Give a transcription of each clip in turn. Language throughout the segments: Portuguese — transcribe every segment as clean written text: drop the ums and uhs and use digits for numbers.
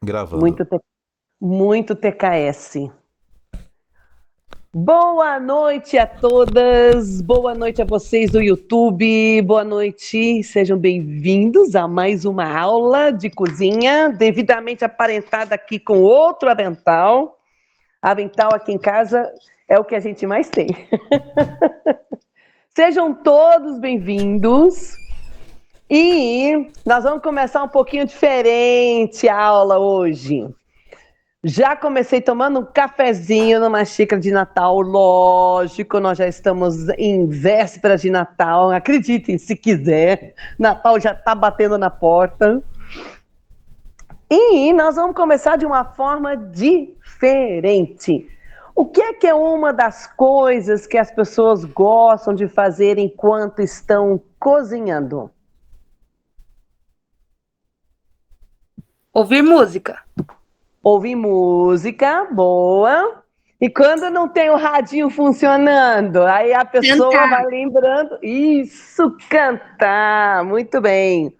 Gravando. Muito, muito TKS. Boa noite a todas, boa noite a vocês do YouTube, boa noite, sejam bem-vindos a mais uma aula de cozinha, devidamente aparentada aqui com outro avental. Avental aqui em casa é o que a gente mais tem. Sejam todos bem-vindos. E nós vamos começar um pouquinho diferente a aula hoje. Já comecei tomando um cafezinho numa xícara de Natal, lógico, nós já estamos em véspera de Natal, acreditem se quiser, Natal já está batendo na porta. E nós vamos começar de uma forma diferente. O que é uma das coisas que as pessoas gostam de fazer enquanto estão cozinhando? Ouvir música. Ouvir música, boa. E quando não tem o radinho funcionando, aí a pessoa Cantar. vai lembrando. Isso, cantar, muito bem.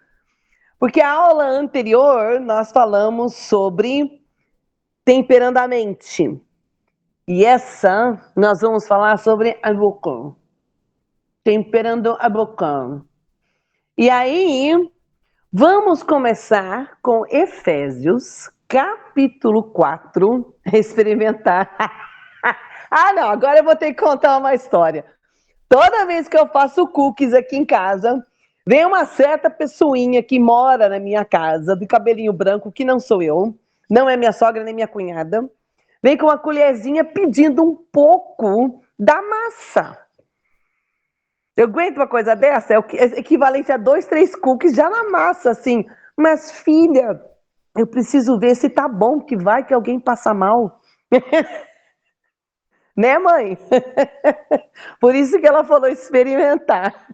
Porque a aula anterior nós falamos sobre temperando a mente. E essa nós vamos falar sobre a boca. Temperando a boca. E aí, vamos começar com Efésios, capítulo 4, experimentar. Ah, não, agora eu vou ter que contar uma história. Toda vez que eu faço cookies aqui em casa, vem uma certa pessoinha que mora na minha casa, de cabelinho branco, que não sou eu, não é minha sogra nem minha cunhada, vem com uma colherzinha pedindo um pouco da massa. Eu aguento uma coisa dessa? É o equivalente a 2, 3 cookies já na massa, assim. Mas, filha, eu preciso ver se tá bom, que vai que alguém passa mal. Né, mãe? Por isso que ela falou experimentar.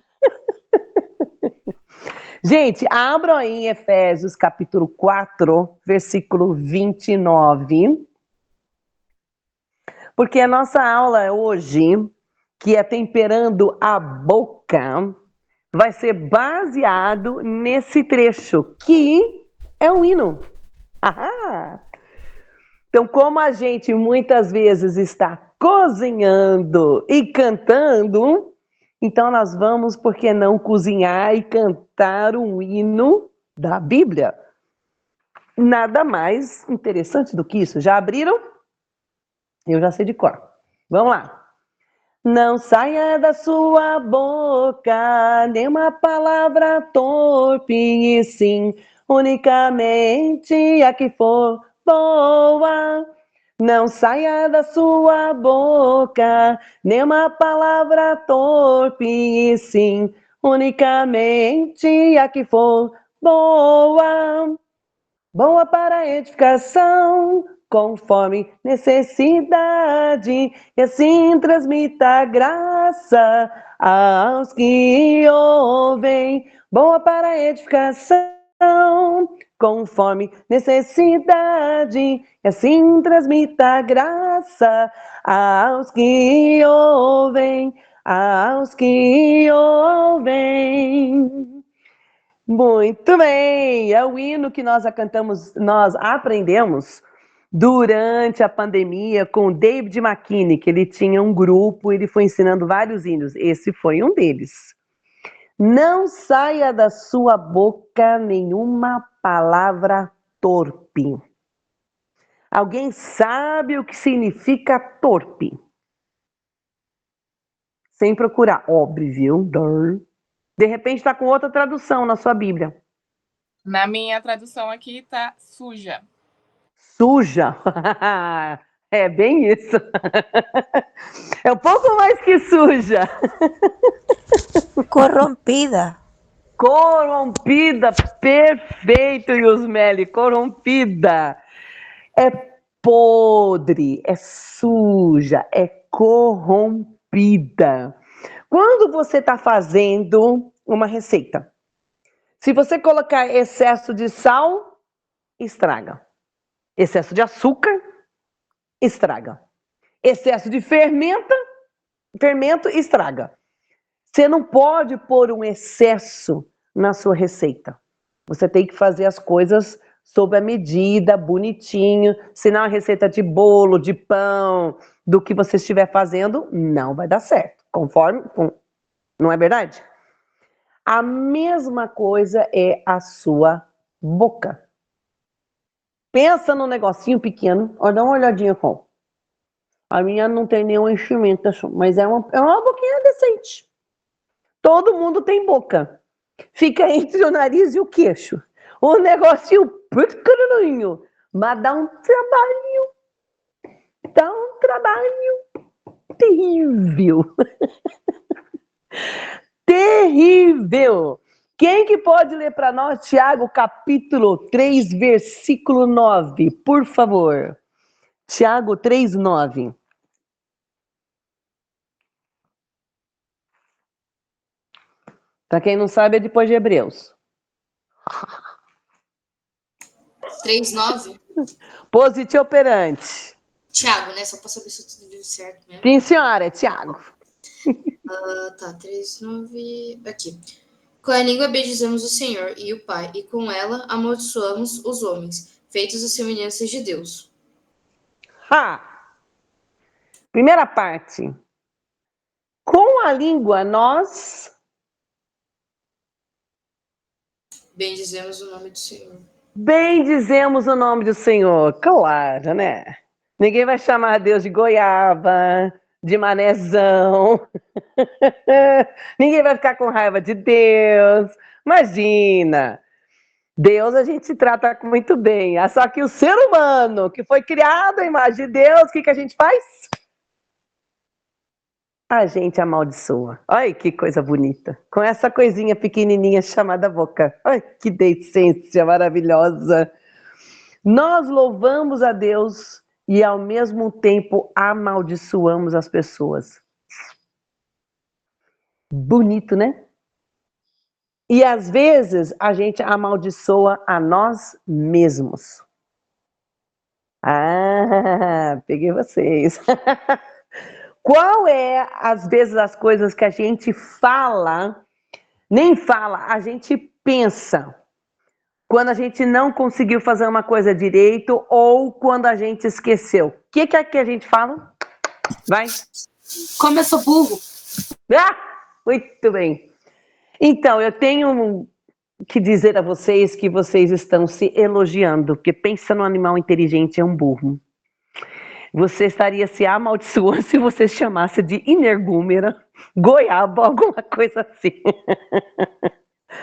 Gente, abram aí em Efésios capítulo 4, versículo 29. Porque a nossa aula hoje, que é temperando a boca, vai ser baseado nesse trecho, que é um hino. Ahá! Então, como a gente muitas vezes está cozinhando e cantando, então nós vamos, por que não, cozinhar e cantar um hino da Bíblia? Nada mais interessante do que isso. Já abriram? Eu já sei de cor. Vamos lá. Não saia da sua boca nenhuma palavra torpe, e sim unicamente a que for boa. Não saia da sua boca nenhuma palavra torpe, e sim unicamente a que for boa. Boa para edificação, conforme necessidade, e assim transmita graça aos que ouvem. Boa para edificação, conforme necessidade, e assim transmita graça aos que ouvem, aos que ouvem. Muito bem, é o hino que nós cantamos, nós aprendemos durante a pandemia com o David McKinney, que ele tinha um grupo, ele foi ensinando vários hinos. Esse foi um deles. Não saia da sua boca nenhuma palavra torpe. Alguém sabe o que significa torpe? Sem procurar, óbvio. De repente está com outra tradução na sua Bíblia. Na minha tradução aqui tá suja. Suja. É bem isso. É um pouco mais que suja. Corrompida. Corrompida. Perfeito, Yusmeli. Corrompida. É podre, é suja, é corrompida. Quando você está fazendo uma receita, se você colocar excesso de sal, estraga. Excesso de açúcar, estraga. Excesso de fermento, estraga. Você não pode pôr um excesso na sua receita. Você tem que fazer as coisas sob a medida, bonitinho. Se não a receita de bolo, de pão, do que você estiver fazendo, não vai dar certo. Não é verdade? A mesma coisa é a sua boca. Pensa num negocinho pequeno, dá uma olhadinha com. A minha não tem nenhum enchimento, mas é uma boquinha decente. Todo mundo tem boca. Fica entre o nariz e o queixo. Um negocinho pequenininho, mas dá um trabalho terrível. Terrível! Quem que pode ler para nós, Tiago, capítulo 3, versículo 9, por favor. Tiago 3, 9. Para quem não sabe, é depois de Hebreus. 3:9. Positivo operante. Tiago, né? Só para saber se eu tudo certo mesmo. Sim, senhora, é Tiago. Tá, 3:9. Aqui. Com a língua bendizemos o Senhor e o Pai, e com ela amaldiçoamos os homens, feitos à semelhança de Deus. Primeira parte. Com a língua nós bendizemos o nome do Senhor. Bendizemos o nome do Senhor. Claro, né? Ninguém vai chamar Deus de goiaba, de manezão. Ninguém vai ficar com raiva de Deus. Imagina. Deus a gente se trata muito bem. Só que o ser humano, que foi criado à imagem de Deus, o que a gente faz? A gente amaldiçoa. Olha que coisa bonita. Com essa coisinha pequenininha chamada boca. Olha que decência maravilhosa. Nós louvamos a Deus e ao mesmo tempo amaldiçoamos as pessoas. Bonito, né? E às vezes a gente amaldiçoa a nós mesmos. Peguei vocês. Qual é, às vezes, as coisas que a gente fala, nem fala, a gente pensa, quando a gente não conseguiu fazer uma coisa direito ou quando a gente esqueceu? O que é que a gente fala? Vai. Como eu sou burro. Muito bem. Então, eu tenho que dizer a vocês que vocês estão se elogiando, porque pensa no animal inteligente, é um burro. Você estaria se amaldiçoando se você chamasse de energúmena, goiaba, alguma coisa assim.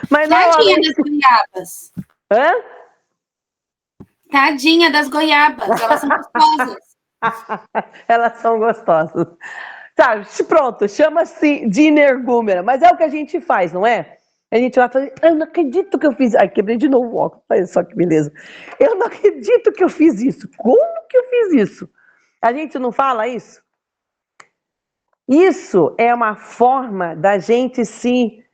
Mas Tadinha das goiabas. Hã? Tadinha das goiabas, elas são gostosas. Elas são gostosas. Sabe, pronto, chama-se de energúmena, mas é o que a gente faz, não é? A gente vai fazer, eu não acredito que eu fiz. Ai, quebrei de novo o óculos, olha só que beleza. Eu não acredito que eu fiz isso. Como que eu fiz isso? A gente não fala isso? Isso é uma forma da gente se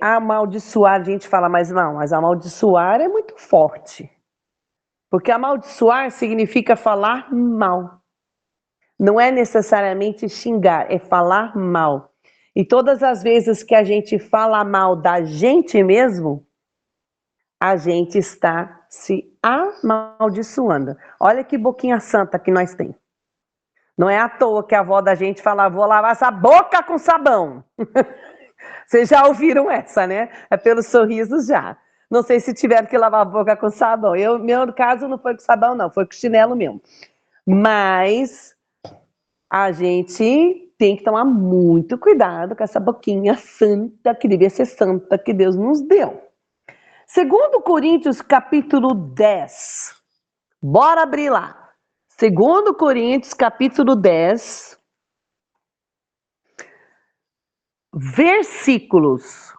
amaldiçoar. A gente fala, mas amaldiçoar é muito forte. Porque amaldiçoar significa falar mal. Não é necessariamente xingar, é falar mal. E todas as vezes que a gente fala mal da gente mesmo, a gente está se amaldiçoando. Olha que boquinha santa que nós temos. Não é à toa que a avó da gente fala, vou lavar essa boca com sabão. Vocês já ouviram essa, né? É pelos sorrisos já. Não sei se tiveram que lavar a boca com sabão. Meu caso não foi com sabão, não. Foi com chinelo mesmo. Mas a gente tem que tomar muito cuidado com essa boquinha santa, que devia ser santa, que Deus nos deu. 2 Coríntios, capítulo 10. Bora abrir lá. 2 Coríntios, capítulo 10, versículos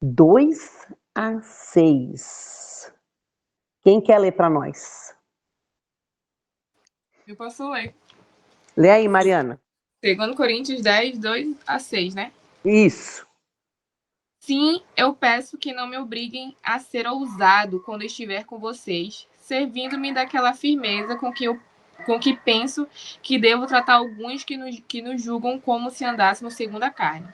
2 a 6. Quem quer ler para nós? Eu posso ler. Lê aí, Mariana. 2 Coríntios 10, 2 a 6, né? Isso. Sim, eu peço que não me obriguem a ser ousado quando estiver com vocês, servindo-me daquela firmeza com que penso que devo tratar alguns que nos julgam como se andássemos segundo a carne.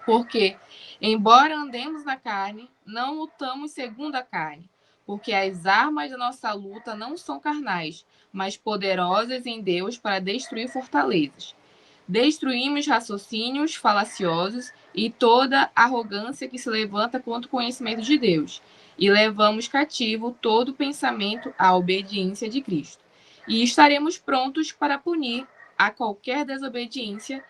Porque, embora andemos na carne, não lutamos segundo a carne. porque as armas da nossa luta não são carnais, mas poderosas em Deus para destruir fortalezas. Destruímos raciocínios falaciosos e toda arrogância que se levanta contra o conhecimento de Deus, e levamos cativo todo pensamento à obediência de Cristo. E estaremos prontos para punir a qualquer desobediência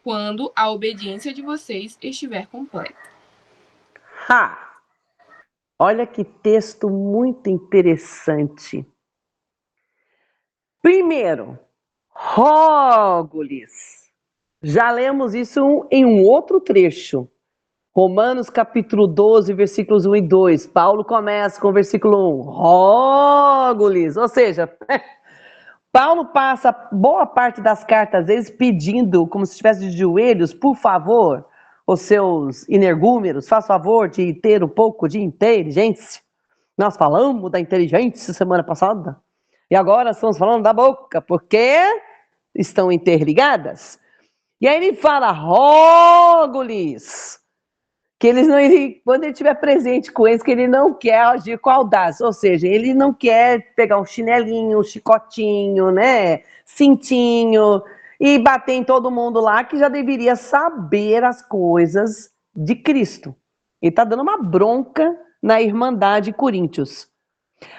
quando a obediência de vocês estiver completa. Ha! Olha que texto muito interessante. Primeiro, rogo-lhes. Já lemos isso em um outro trecho. Romanos capítulo 12, versículos 1 e 2. Paulo começa com o versículo 1. Rogo-lhes. Ou seja, Paulo passa boa parte das cartas, às vezes, pedindo, como se estivesse de joelhos, por favor, os seus energúmeros, faz favor de ter um pouco de inteligência. Nós falamos da inteligência semana passada, e agora estamos falando da boca, porque estão interligadas. E aí ele fala, rogo-lhes, que eles não, quando ele estiver presente com eles, que ele não quer agir com audácia, ou seja, ele não quer pegar um chinelinho, um chicotinho, né, cintinho, e bater em todo mundo lá que já deveria saber as coisas de Cristo. Ele está dando uma bronca na Irmandade Coríntios.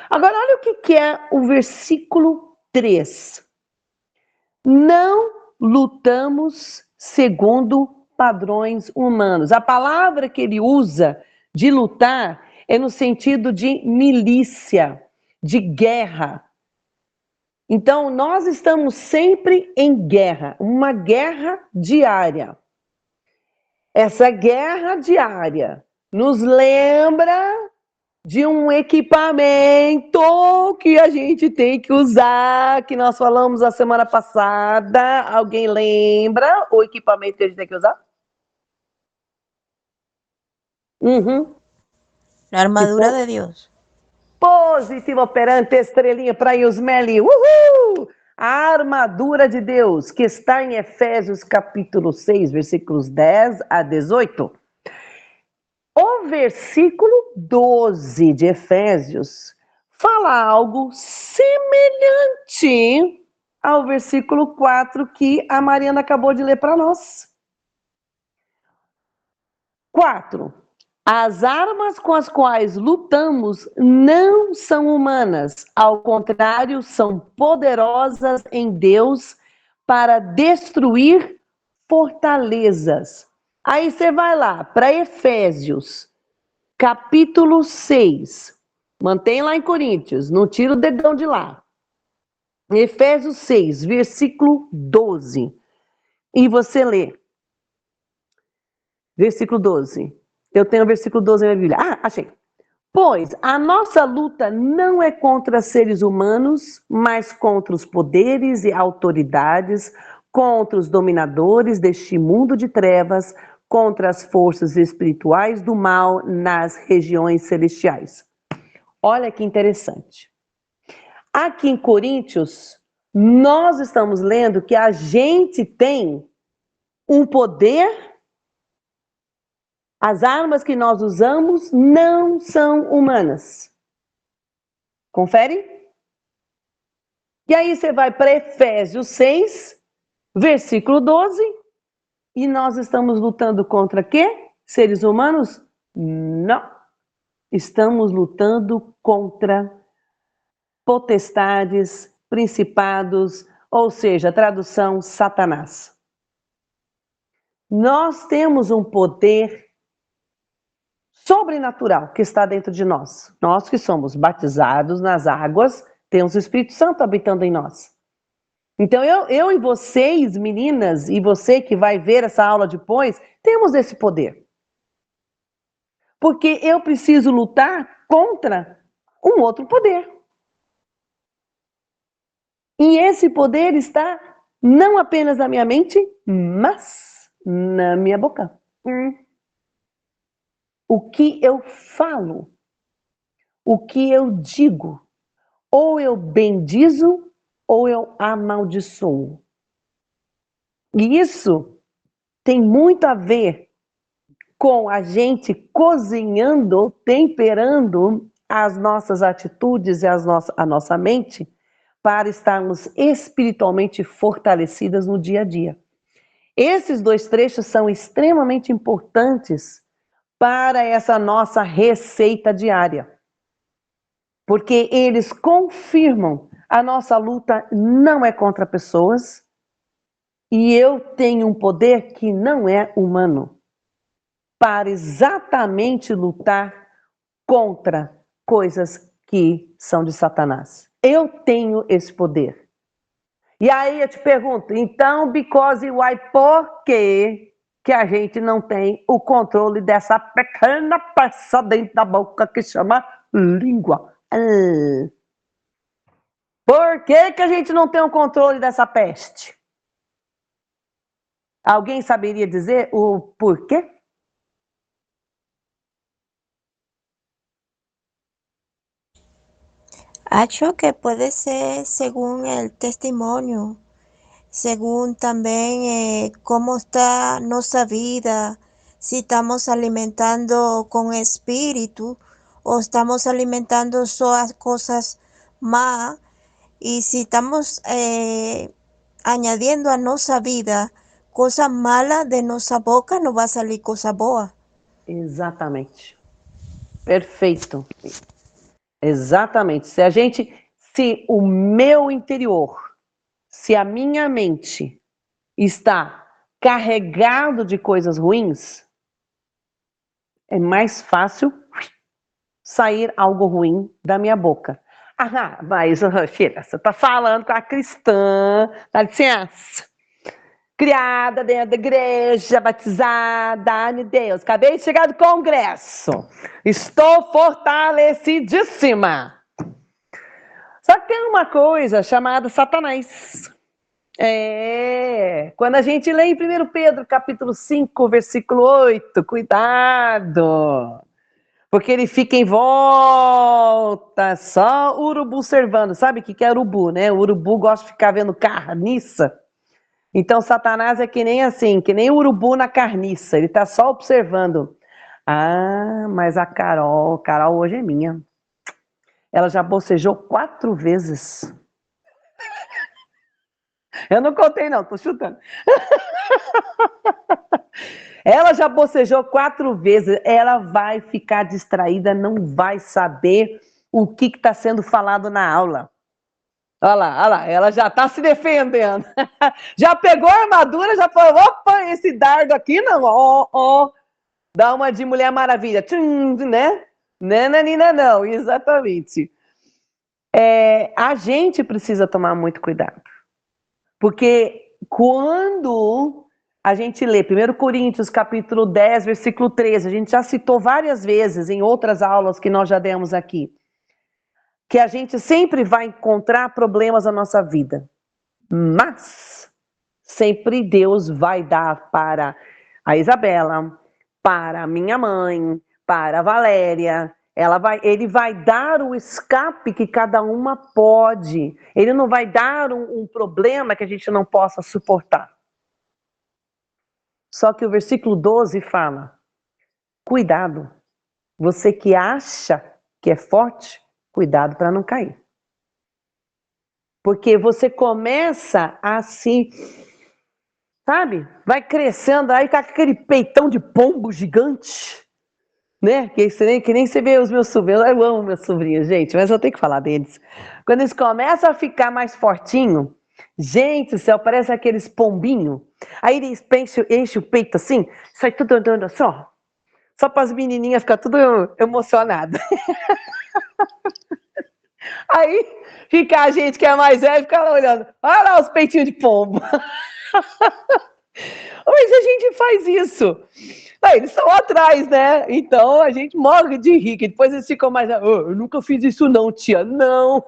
Agora, olha o que é o versículo 3. Não lutamos segundo padrões humanos. A palavra que ele usa de lutar é no sentido de milícia, de guerra. Então, nós estamos sempre em guerra, uma guerra diária. Essa guerra diária nos lembra de um equipamento que a gente tem que usar, que nós falamos a semana passada. Alguém lembra o equipamento que a gente tem que usar? La armadura de Dios. Positivo operante, estrelinha para Yusmeli. Uhul! A armadura de Deus, que está em Efésios capítulo 6, versículos 10 a 18. O versículo 12 de Efésios fala algo semelhante ao versículo 4 que a Mariana acabou de ler para nós. 4. As armas com as quais lutamos não são humanas, ao contrário, são poderosas em Deus para destruir fortalezas. Aí você vai lá para Efésios, capítulo 6. Mantém lá em Coríntios, não tira o dedão de lá. Efésios 6, versículo 12. E você lê. Versículo 12. Eu tenho o versículo 12 na minha Bíblia. Ah, achei. Pois a nossa luta não é contra seres humanos, mas contra os poderes e autoridades, contra os dominadores deste mundo de trevas, contra as forças espirituais do mal nas regiões celestiais. Olha que interessante. Aqui em Coríntios, nós estamos lendo que a gente tem um poder. As armas que nós usamos não são humanas. Confere? E aí você vai para Efésios 6, versículo 12, e nós estamos lutando contra quê? Seres humanos? Não. Estamos lutando contra potestades, principados, ou seja, tradução, Satanás. Nós temos um poder sobrenatural que está dentro de nós. Nós que somos batizados nas águas, temos o Espírito Santo habitando em nós. Então eu e vocês, meninas, e você que vai ver essa aula depois, temos esse poder. Porque eu preciso lutar contra um outro poder. E esse poder está não apenas na minha mente, mas na minha boca. O que eu falo, o que eu digo, ou eu bendizo, ou eu amaldiçoo. E isso tem muito a ver com a gente cozinhando, temperando as nossas atitudes e a nossa mente para estarmos espiritualmente fortalecidas no dia a dia. Esses dois trechos são extremamente importantes para essa nossa receita diária, porque eles confirmam a nossa luta não é contra pessoas e eu tenho um poder que não é humano para exatamente lutar contra coisas que são de Satanás. Eu tenho esse poder. E aí eu te pergunto, então, because e why, por que a gente não tem o controle dessa pequena peça dentro da boca que chama língua? Por que a gente não tem o controle dessa peste? Alguém saberia dizer o porquê? Acho que puede ser según el testimonio, según también cómo está nuestra vida, si estamos alimentando con espíritu o estamos alimentando solo cosas más, y si estamos añadiendo a nuestra vida cosas malas, de nuestra boca no va a salir cosa boa. Exatamente. Perfeito. Exatamente. Se o meu interior, se a minha mente está carregado de coisas ruins, é mais fácil sair algo ruim da minha boca. Ah, mas, filha, você está falando com a cristã, dá licença, criada dentro da igreja, batizada, ai meu Deus, acabei de chegar do congresso, estou fortalecidíssima. Só que tem uma coisa chamada Satanás. Quando a gente lê em 1 Pedro, capítulo 5, versículo 8, cuidado, porque ele fica em volta, só urubu observando. Sabe o que é urubu, né? O urubu gosta de ficar vendo carniça. Então, Satanás é que nem assim, que nem urubu na carniça. Ele tá só observando. Ah, mas a Carol hoje é minha. Ela já bocejou 4 vezes. Eu não contei não, tô chutando. Ela já bocejou 4 vezes. Ela vai ficar distraída, não vai saber o que está sendo falado na aula. Olha lá, ela já está se defendendo. Já pegou a armadura, já falou, opa, esse dardo aqui não, ó. Dá uma de Mulher Maravilha, tchum, né? Nananina não, exatamente. A gente precisa tomar muito cuidado. Porque quando a gente lê 1 Coríntios, capítulo 10, versículo 13, a gente já citou várias vezes em outras aulas que nós já demos aqui, que a gente sempre vai encontrar problemas na nossa vida, mas sempre Deus vai dar para a Isabela, para a minha mãe, para a Valéria, ele vai dar o escape que cada uma pode, ele não vai dar um problema que a gente não possa suportar. Só que o versículo 12 fala, cuidado, você que acha que é forte, cuidado para não cair. Porque você começa a se, sabe, vai crescendo aí com aquele peitão de pombo gigante, né? Que nem você vê os meus sobrinhos, eu amo meus sobrinhos, gente, mas eu tenho que falar deles. Quando eles começam a ficar mais fortinhos, gente do céu, parece aqueles pombinhos, aí eles enchem o peito assim, sai tudo andando assim, ó, só para as menininhas ficar tudo emocionadas. Aí fica a gente que é mais velho, fica lá olhando, olha lá os peitinhos de pombo. Mas a gente faz isso. Aí, eles estão atrás, né? Então a gente morre de rir, que depois eles ficam mais, eu nunca fiz isso não, tia. Não,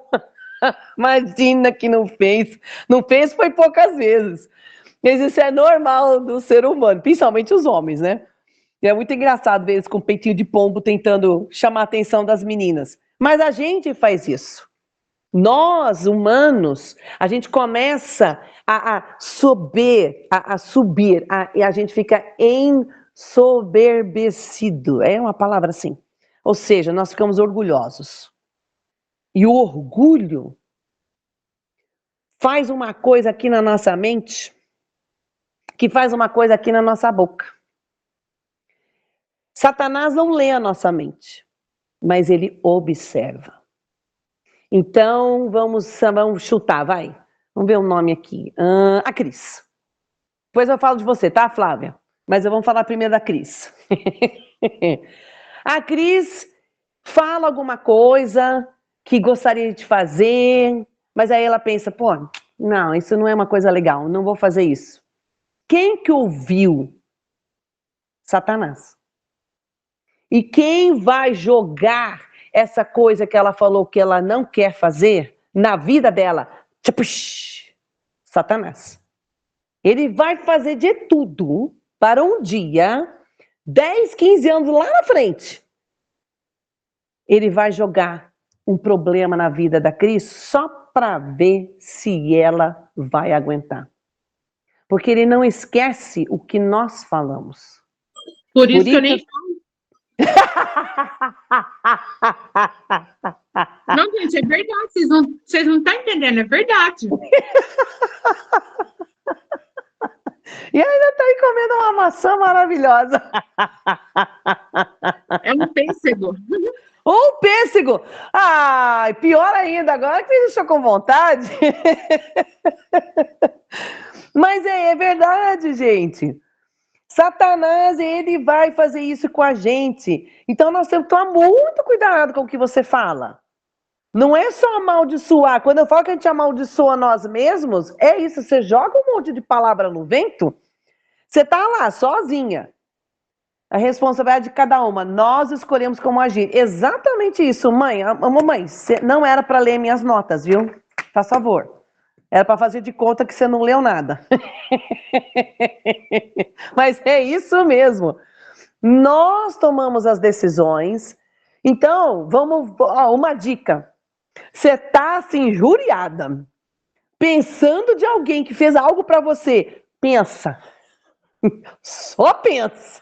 imagina que não fez. Não fez foi poucas vezes. Mas isso é normal do ser humano, principalmente os homens, né? E é muito engraçado ver eles com peitinho de pombo tentando chamar a atenção das meninas. Mas a gente faz isso. Nós, humanos, a gente começa a subir, e a gente fica ensoberbecido. É uma palavra assim. Ou seja, nós ficamos orgulhosos. E o orgulho faz uma coisa aqui na nossa mente, que faz uma coisa aqui na nossa boca. Satanás não lê a nossa mente, mas ele observa. Então, vamos chutar, vai. Vamos ver o nome aqui. A Cris. Depois eu falo de você, tá, Flávia? Mas vamos falar primeiro da Cris. A Cris fala alguma coisa que gostaria de fazer, mas aí ela pensa, pô, não, isso não é uma coisa legal, não vou fazer isso. Quem que ouviu? Satanás. E quem vai jogar essa coisa que ela falou que ela não quer fazer na vida dela? Tchapush, Satanás. Ele vai fazer de tudo para um dia, 10, 15 anos lá na frente, ele vai jogar um problema na vida da Cris só para ver se ela vai aguentar. Porque ele não esquece o que nós falamos. Por isso que eu nem Não, gente, é verdade. Vocês não estão entendendo, é verdade. E ainda tá aí comendo uma maçã maravilhosa. É um pêssego. Um pêssego! Ai, pior ainda, agora que me deixou com vontade. Mas é verdade, gente. Satanás, ele vai fazer isso com a gente. Então nós temos que tomar muito cuidado com o que você fala. Não é só amaldiçoar. Quando eu falo que a gente amaldiçoa nós mesmos, é isso. Você joga um monte de palavra no vento, você tá lá, sozinha. A responsabilidade de cada uma. Nós escolhemos como agir. Exatamente isso, mãe. Mamãe, não era para ler minhas notas, viu? Faz favor. Era para fazer de conta que você não leu nada. Mas é isso mesmo. Nós tomamos as decisões. Então, vamos... uma dica. Você tá assim, injuriada, pensando de alguém que fez algo para você. Pensa. Só pensa.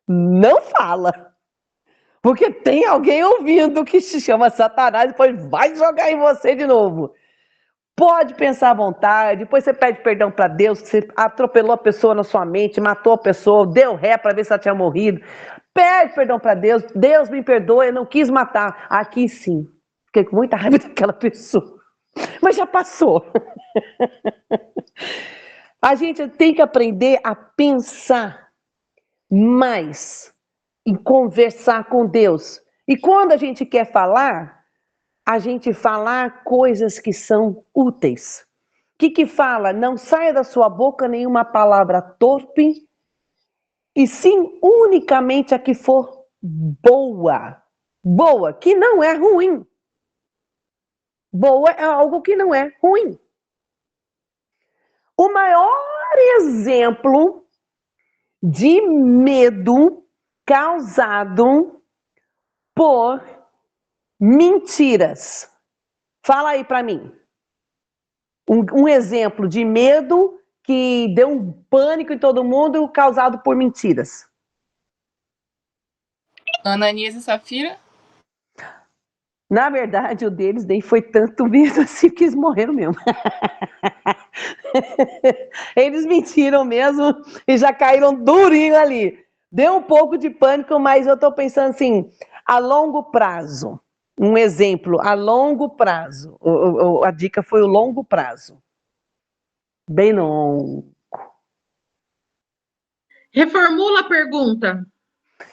Não fala. Porque tem alguém ouvindo que se chama Satanás e depois vai jogar em você de novo. Pode pensar à vontade, depois você pede perdão para Deus, que você atropelou a pessoa na sua mente, matou a pessoa, deu ré para ver se ela tinha morrido. Pede perdão para Deus, Deus me perdoa, eu não quis matar. Aqui sim, fiquei com muita raiva daquela pessoa, mas já passou. A gente tem que aprender a pensar mais em conversar com Deus. E quando a gente quer falar, a gente falar coisas que são úteis. O que fala? Não saia da sua boca nenhuma palavra torpe, e sim unicamente a que for boa. Boa, que não é ruim. Boa é algo que não é ruim. O maior exemplo de medo causado por mentiras. Fala aí para mim. Um exemplo de medo que deu um pânico em todo mundo causado por mentiras. Ananias e Safira? Na verdade, o deles nem foi tanto medo assim que eles morreram mesmo. Eles mentiram mesmo e já caíram durinho ali. Deu um pouco de pânico, mas eu tô pensando assim, a longo prazo. Um exemplo, a longo prazo. A dica foi o longo prazo. Bem longo. Reformula a pergunta.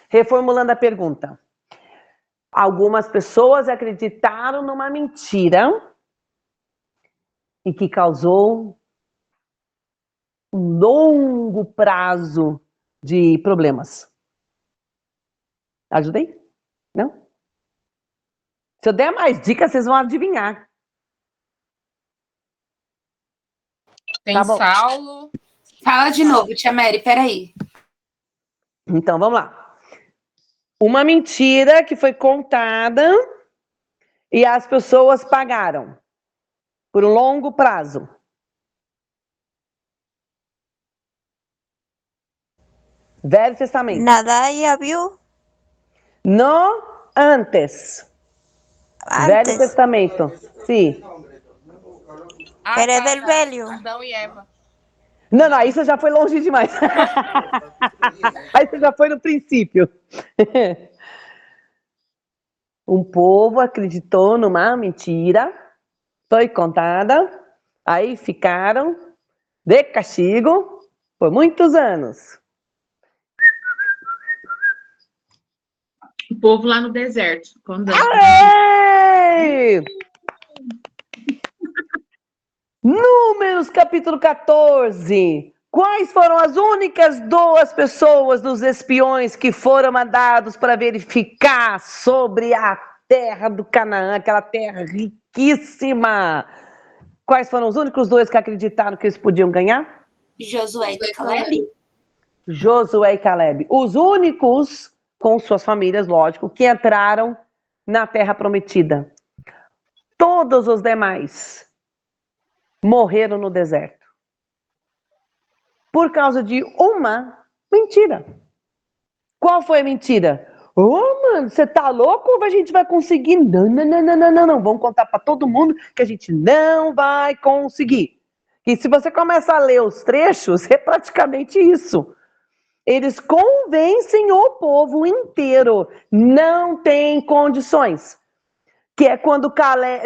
Reformulando a pergunta. Algumas pessoas acreditaram numa mentira e que causou um longo prazo de problemas. Ajudei? Não? Se eu der mais dicas, vocês vão adivinhar. Tem Tá bom. Saulo. Fala de novo, tia Mary, peraí. Então, vamos lá. Uma mentira que foi contada e as pessoas pagaram por um longo prazo. Velho Testamento. Nadie viu? No antes. Velho Antes, Testamento. Sim. pero es del velho. Adão e Eva. Não, aí você já foi longe demais. Aí você já foi no princípio. Um povo acreditou numa mentira, foi contada, aí ficaram de castigo por muitos anos. O povo lá no deserto. Quando... Ei! Números capítulo 14. Quais foram as únicas 2 pessoas dos espiões que foram mandados para verificar sobre a terra do Canaã, aquela terra riquíssima? Quais foram os únicos 2 que acreditaram que eles podiam ganhar? Josué e Caleb? Josué e Caleb. Os únicos, com suas famílias, lógico, que entraram na terra prometida. Todos os demais morreram no deserto. Por causa de uma mentira. Qual foi a mentira? Mano, você tá louco ou a gente vai conseguir? Não. Vamos contar para todo mundo que a gente não vai conseguir. E se você começa a ler os trechos, é praticamente isso. Eles convencem o povo inteiro. Não tem condições. Que é quando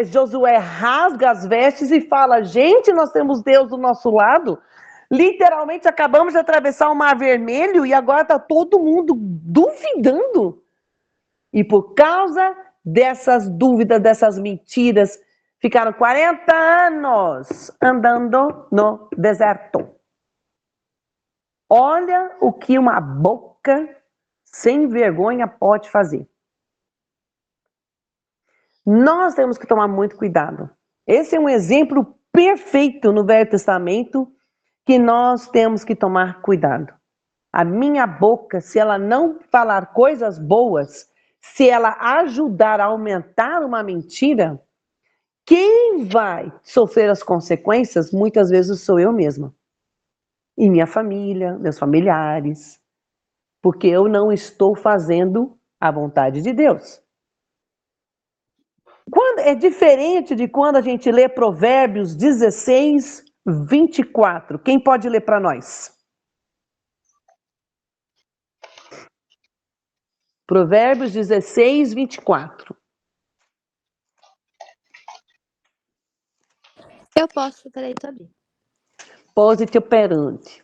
Josué rasga as vestes e fala, gente, nós temos Deus do nosso lado. Literalmente acabamos de atravessar o Mar Vermelho e agora está todo mundo duvidando. E por causa dessas dúvidas, dessas mentiras, ficaram 40 anos andando no deserto. Olha o que uma boca sem vergonha pode fazer. Nós temos que tomar muito cuidado. Esse é um exemplo perfeito no Velho Testamento que nós temos que tomar cuidado. A minha boca, se ela não falar coisas boas, se ela ajudar a aumentar uma mentira, quem vai sofrer as consequências, muitas vezes sou eu mesma. E minha família, meus familiares. Porque eu não estou fazendo a vontade de Deus. É diferente de quando a gente lê Provérbios 16, 24. Quem pode ler para nós? Provérbios 16, 24. Eu posso, peraí, tô abrindo. Posite operante.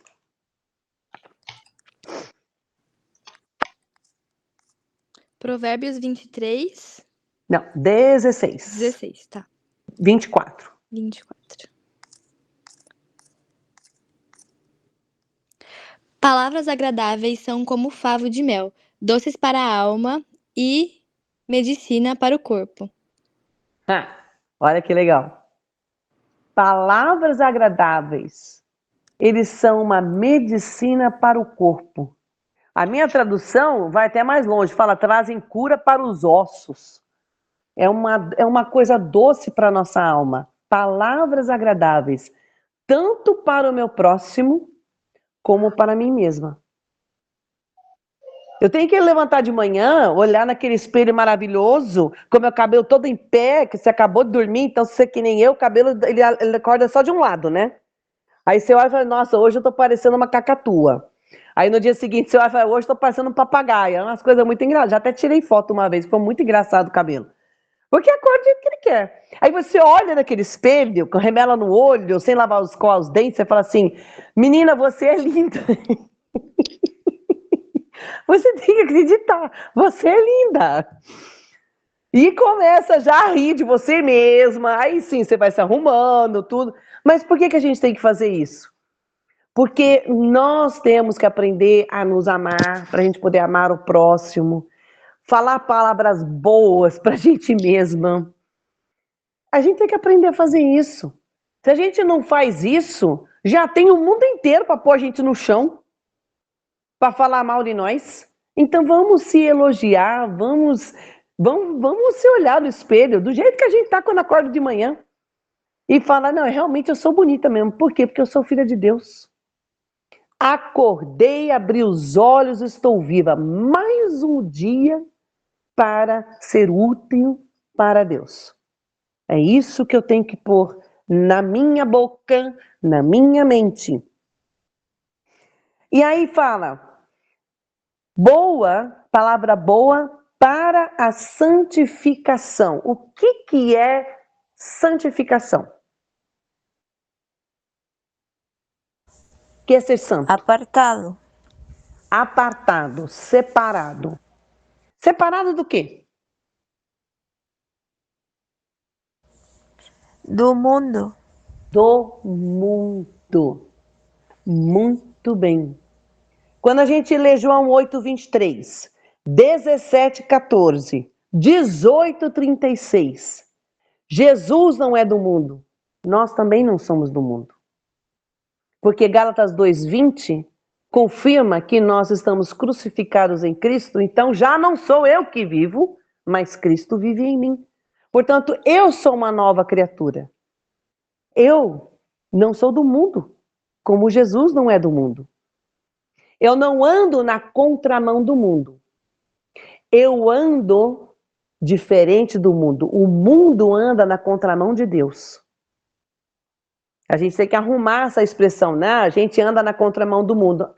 Provérbios 23, Não, 16. 16, tá. 24. 24. Palavras agradáveis são como favo de mel, doces para a alma e medicina para o corpo. Olha que legal. Palavras agradáveis, eles são uma medicina para o corpo. A minha tradução vai até mais longe, fala, trazem cura para os ossos. É uma coisa doce para a nossa alma. Palavras agradáveis, tanto para o meu próximo, como para mim mesma. Eu tenho que levantar de manhã, olhar naquele espelho maravilhoso, com meu cabelo todo em pé, que você acabou de dormir, então se você é que nem eu, o cabelo ele acorda só de um lado, né? Aí você olha e fala, nossa, hoje eu tô parecendo uma cacatua. Aí no dia seguinte você olha e fala, hoje eu tô parecendo um papagaio. É umas coisas muito engraçadas. Já até tirei foto uma vez, ficou muito engraçado o cabelo. Porque acorda do jeito que ele quer. Aí você olha naquele espelho, com remela no olho, sem lavar os dentes, você fala assim, menina, você é linda. Você tem que acreditar, você é linda. E começa já a rir de você mesma, aí sim você vai se arrumando, tudo. Mas por que a gente tem que fazer isso? Porque nós temos que aprender a nos amar, para a gente poder amar o próximo, falar palavras boas para a gente mesma. A gente tem que aprender a fazer isso. Se a gente não faz isso, já tem o mundo inteiro para pôr a gente no chão, para falar mal de nós. Então vamos se elogiar, vamos se olhar no espelho, do jeito que a gente tá quando acorda de manhã. E falar, não, realmente eu sou bonita mesmo. Por quê? Porque eu sou filha de Deus. Acordei, abri os olhos, estou viva. Mais um dia para ser útil para Deus. É isso que eu tenho que pôr na minha boca, na minha mente. E aí fala, palavra boa para a santificação. O que é santificação? O que é ser santo? Apartado. Apartado, separado. Separado do quê? Do mundo. Do mundo. Muito bem. Quando a gente lê João 8:23, 17:14, 18:36, Jesus não é do mundo. Nós também não somos do mundo. Porque Gálatas 2:20 confirma que nós estamos crucificados em Cristo, então já não sou eu que vivo, mas Cristo vive em mim. Portanto, eu sou uma nova criatura. Eu não sou do mundo, como Jesus não é do mundo. Eu não ando na contramão do mundo. Eu ando diferente do mundo. O mundo anda na contramão de Deus. A gente tem que arrumar essa expressão, né? A gente anda na contramão do mundo.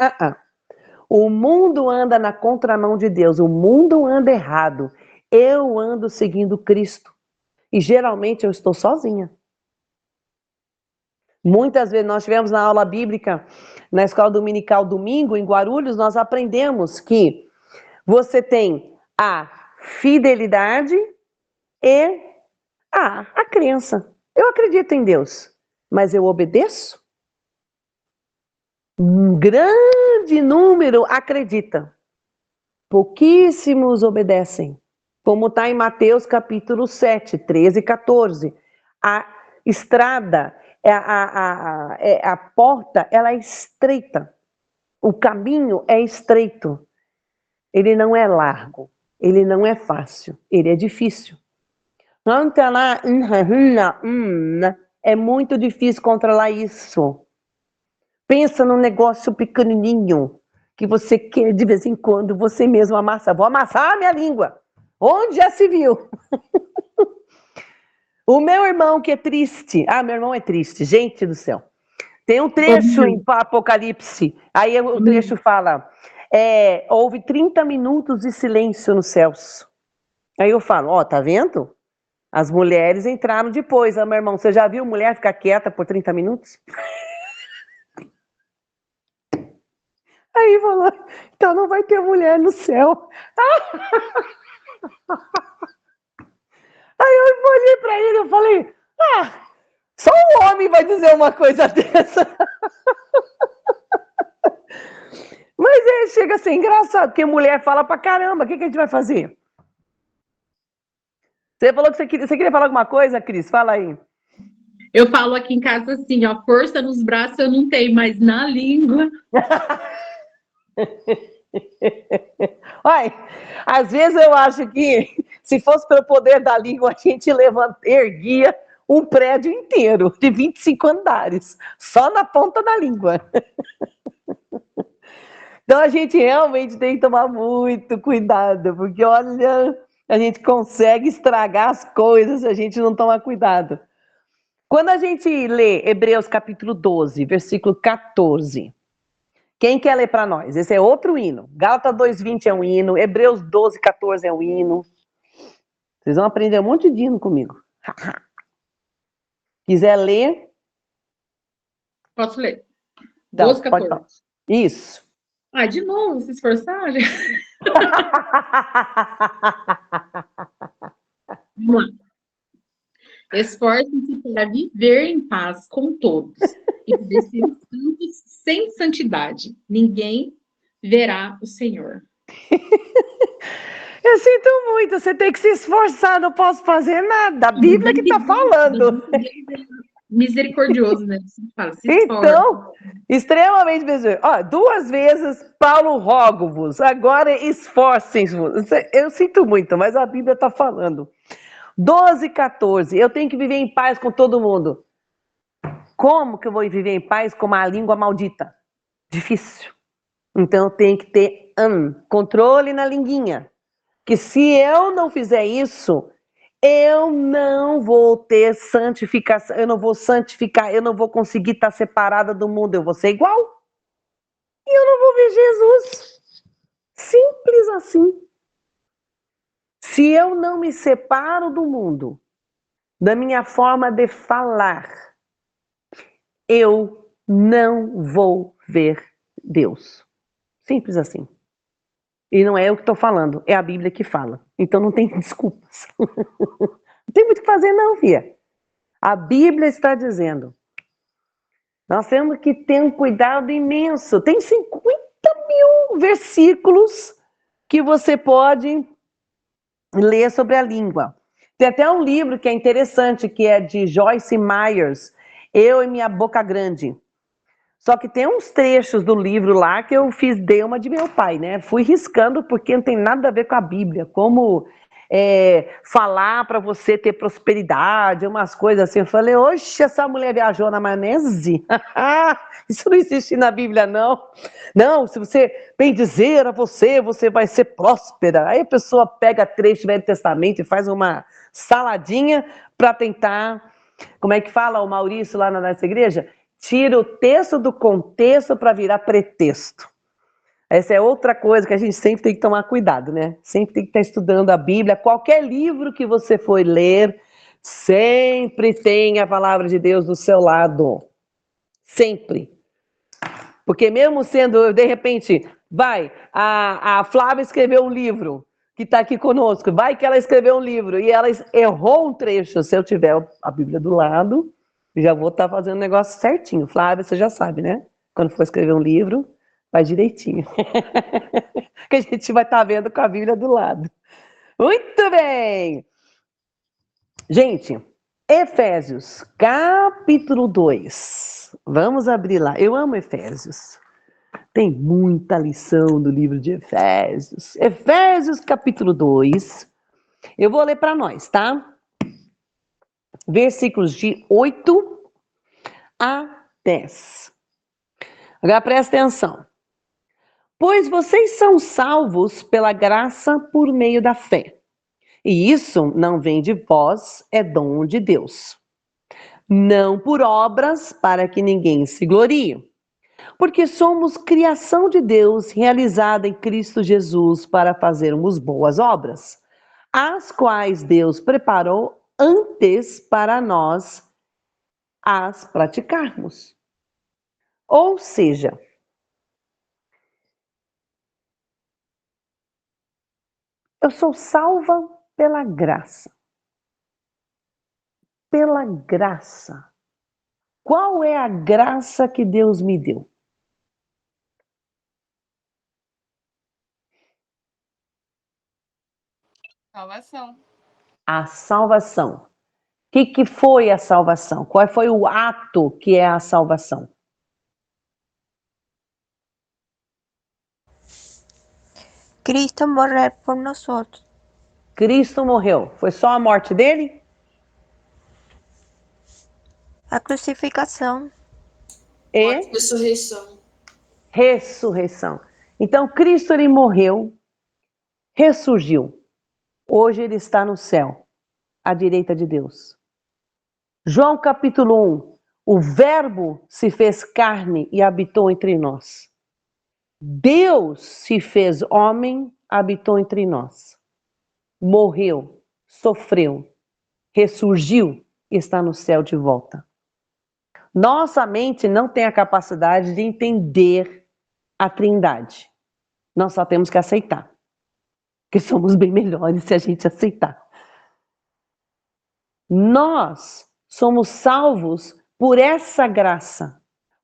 O mundo anda na contramão de Deus. O mundo anda errado. Eu ando seguindo Cristo. E geralmente eu estou sozinha. Muitas vezes nós tivemos na aula bíblica, na escola dominical domingo, em Guarulhos, nós aprendemos que você tem a fidelidade e a crença. Eu acredito em Deus, mas eu obedeço? Um grande número acredita. Pouquíssimos obedecem. Como está em Mateus capítulo 7, 13 e 14. A estrada, a porta, ela é estreita. O caminho é estreito. Ele não é largo. Ele não é fácil. Ele é difícil. É muito difícil controlar isso. Pensa num negócio pequenininho que você quer de vez em quando você mesmo amassar. Vou amassar a minha língua. Onde já se viu? O meu irmão que é triste. Meu irmão é triste. Gente do céu. Tem um trecho em Apocalipse. Aí o trecho fala, houve 30 minutos de silêncio nos céus. Aí eu falo, tá vendo? As mulheres entraram depois. Meu irmão, você já viu mulher ficar quieta por 30 minutos? Aí falou, então não vai ter mulher no céu. Aí eu olhei para ele e falei, só um homem vai dizer uma coisa dessa. Mas chega a ser engraçado, porque mulher fala pra caramba, o que a gente vai fazer? Você falou que você queria falar alguma coisa, Cris? Fala aí. Eu falo aqui em casa assim, ó, força nos braços eu não tenho, mas na língua. Olha, às vezes eu acho que se fosse pelo poder da língua, a gente erguia um prédio inteiro de 25 andares, só na ponta da língua. Então a gente realmente tem que tomar muito cuidado, porque olha, a gente consegue estragar as coisas se a gente não tomar cuidado. Quando a gente lê Hebreus capítulo 12, versículo 14, quem quer ler para nós? Esse é outro hino. Gálatas 2:20 é um hino, Hebreus 12:14 é um hino. Vocês vão aprender um monte de hino comigo. Quiser ler? Posso ler? Então, 12, 14. pode falar. Isso. De novo, se esforçar? Vamos lá. Esforcem-se para viver em paz com todos e para ser santos sem santidade. Ninguém verá o Senhor. Eu sinto muito, você tem que se esforçar, não posso fazer nada. A Bíblia que está falando. Misericordioso, né? Fala, se então, extremamente misericordioso. 2 vezes, Paulo rogo-vos, agora esforcem-vos. Eu sinto muito, mas a Bíblia está falando. 12:14, eu tenho que viver em paz com todo mundo. Como que eu vou viver em paz com uma língua maldita? Difícil. Então eu tenho que ter controle na linguinha. que se eu não fizer isso, eu não vou ter santificação, eu não vou santificar, eu não vou conseguir estar separada do mundo, eu vou ser igual. E eu não vou ver Jesus. Simples assim. Se eu não me separo do mundo, da minha forma de falar, eu não vou ver Deus. Simples assim. E não é eu que estou falando, é a Bíblia que fala. Então não tem desculpas. Não tem muito o que fazer não, filha. A Bíblia está dizendo. Nós temos que ter um cuidado imenso. Tem 50.000 versículos que você pode ler sobre a língua. Tem até um livro que é interessante, que é de Joyce Myers, Eu e Minha Boca Grande. Só que tem uns trechos do livro lá que eu dei uma de meu pai, né? Fui riscando porque não tem nada a ver com a Bíblia. Como falar para você ter prosperidade, umas coisas assim. Eu falei, oxe, essa mulher viajou na maionese? Isso não existe na Bíblia, não. Não, se você bem dizer a você, você vai ser próspera. Aí a pessoa pega trecho do Velho Testamento e faz uma saladinha para tentar... Como é que fala o Maurício lá na nossa igreja? Tira o texto do contexto para virar pretexto. Essa é outra coisa que a gente sempre tem que tomar cuidado, né? Sempre tem que estar estudando a Bíblia. Qualquer livro que você for ler, sempre tem a palavra de Deus do seu lado. Sempre. Porque mesmo sendo, de repente, a Flávia escreveu um livro, que está aqui conosco, vai que ela escreveu um livro e ela errou um trecho. Se eu tiver a Bíblia do lado, já vou estar fazendo o negócio certinho. Flávia, você já sabe, né? Quando for escrever um livro, faz direitinho. Que a gente vai estar vendo com a Bíblia do lado. Muito bem! Gente, Efésios, capítulo 2. Vamos abrir lá. Eu amo Efésios. Tem muita lição do livro de Efésios. Efésios, capítulo 2. Eu vou ler para nós, tá? Versículos de 8 a 10. Agora presta atenção. Pois vocês são salvos pela graça por meio da fé. E isso não vem de vós, é dom de Deus. Não por obras, para que ninguém se glorie. Porque somos criação de Deus, realizada em Cristo Jesus, para fazermos boas obras, as quais Deus preparou antes para nós as praticarmos. Ou seja, eu sou salva pela graça. Pela graça. Qual é a graça que Deus me deu? Salvação. A salvação. O que foi a salvação? Qual foi o ato que é a salvação? Cristo morrer por nosotros. Cristo morreu. Foi só a morte dele? A crucificação. E Morte e ressurreição. ressurreição. Então, Cristo, ele morreu, ressurgiu. Hoje ele está no céu, à direita de Deus. João capítulo 1. O verbo se fez carne e habitou entre nós. Deus se fez homem, habitou entre nós. Morreu, sofreu, ressurgiu e está no céu de volta. Nossa mente não tem a capacidade de entender a Trindade. Nós só temos que aceitar. Porque somos bem melhores se a gente aceitar. Nós somos salvos por essa graça,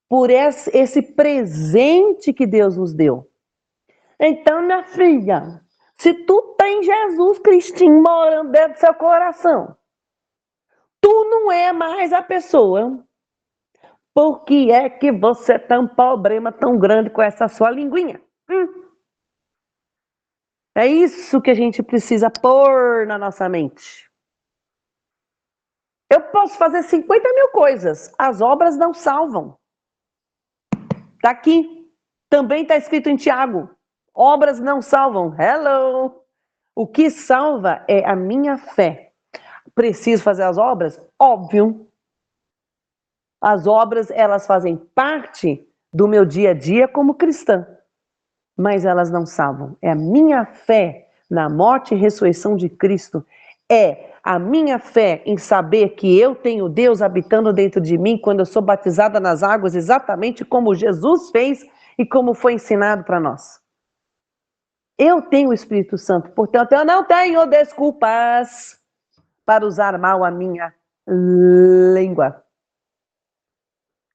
por esse presente que Deus nos deu. Então, minha filha, se tu tem Jesus Cristinho morando dentro do seu coração, tu não é mais a pessoa. Por que é que você tem um problema tão grande com essa sua linguinha? É isso que a gente precisa pôr na nossa mente. Eu posso fazer 50.000 coisas, as obras não salvam. Está aqui. Também está escrito em Tiago. Obras não salvam. Hello! O que salva é a minha fé. Preciso fazer as obras? Óbvio. As obras, elas fazem parte do meu dia a dia como cristã, mas elas não salvam. É a minha fé na morte e ressurreição de Cristo. É a minha fé em saber que eu tenho Deus habitando dentro de mim quando eu sou batizada nas águas, exatamente como Jesus fez e como foi ensinado para nós. Eu tenho o Espírito Santo, portanto, eu não tenho desculpas para usar mal a minha língua.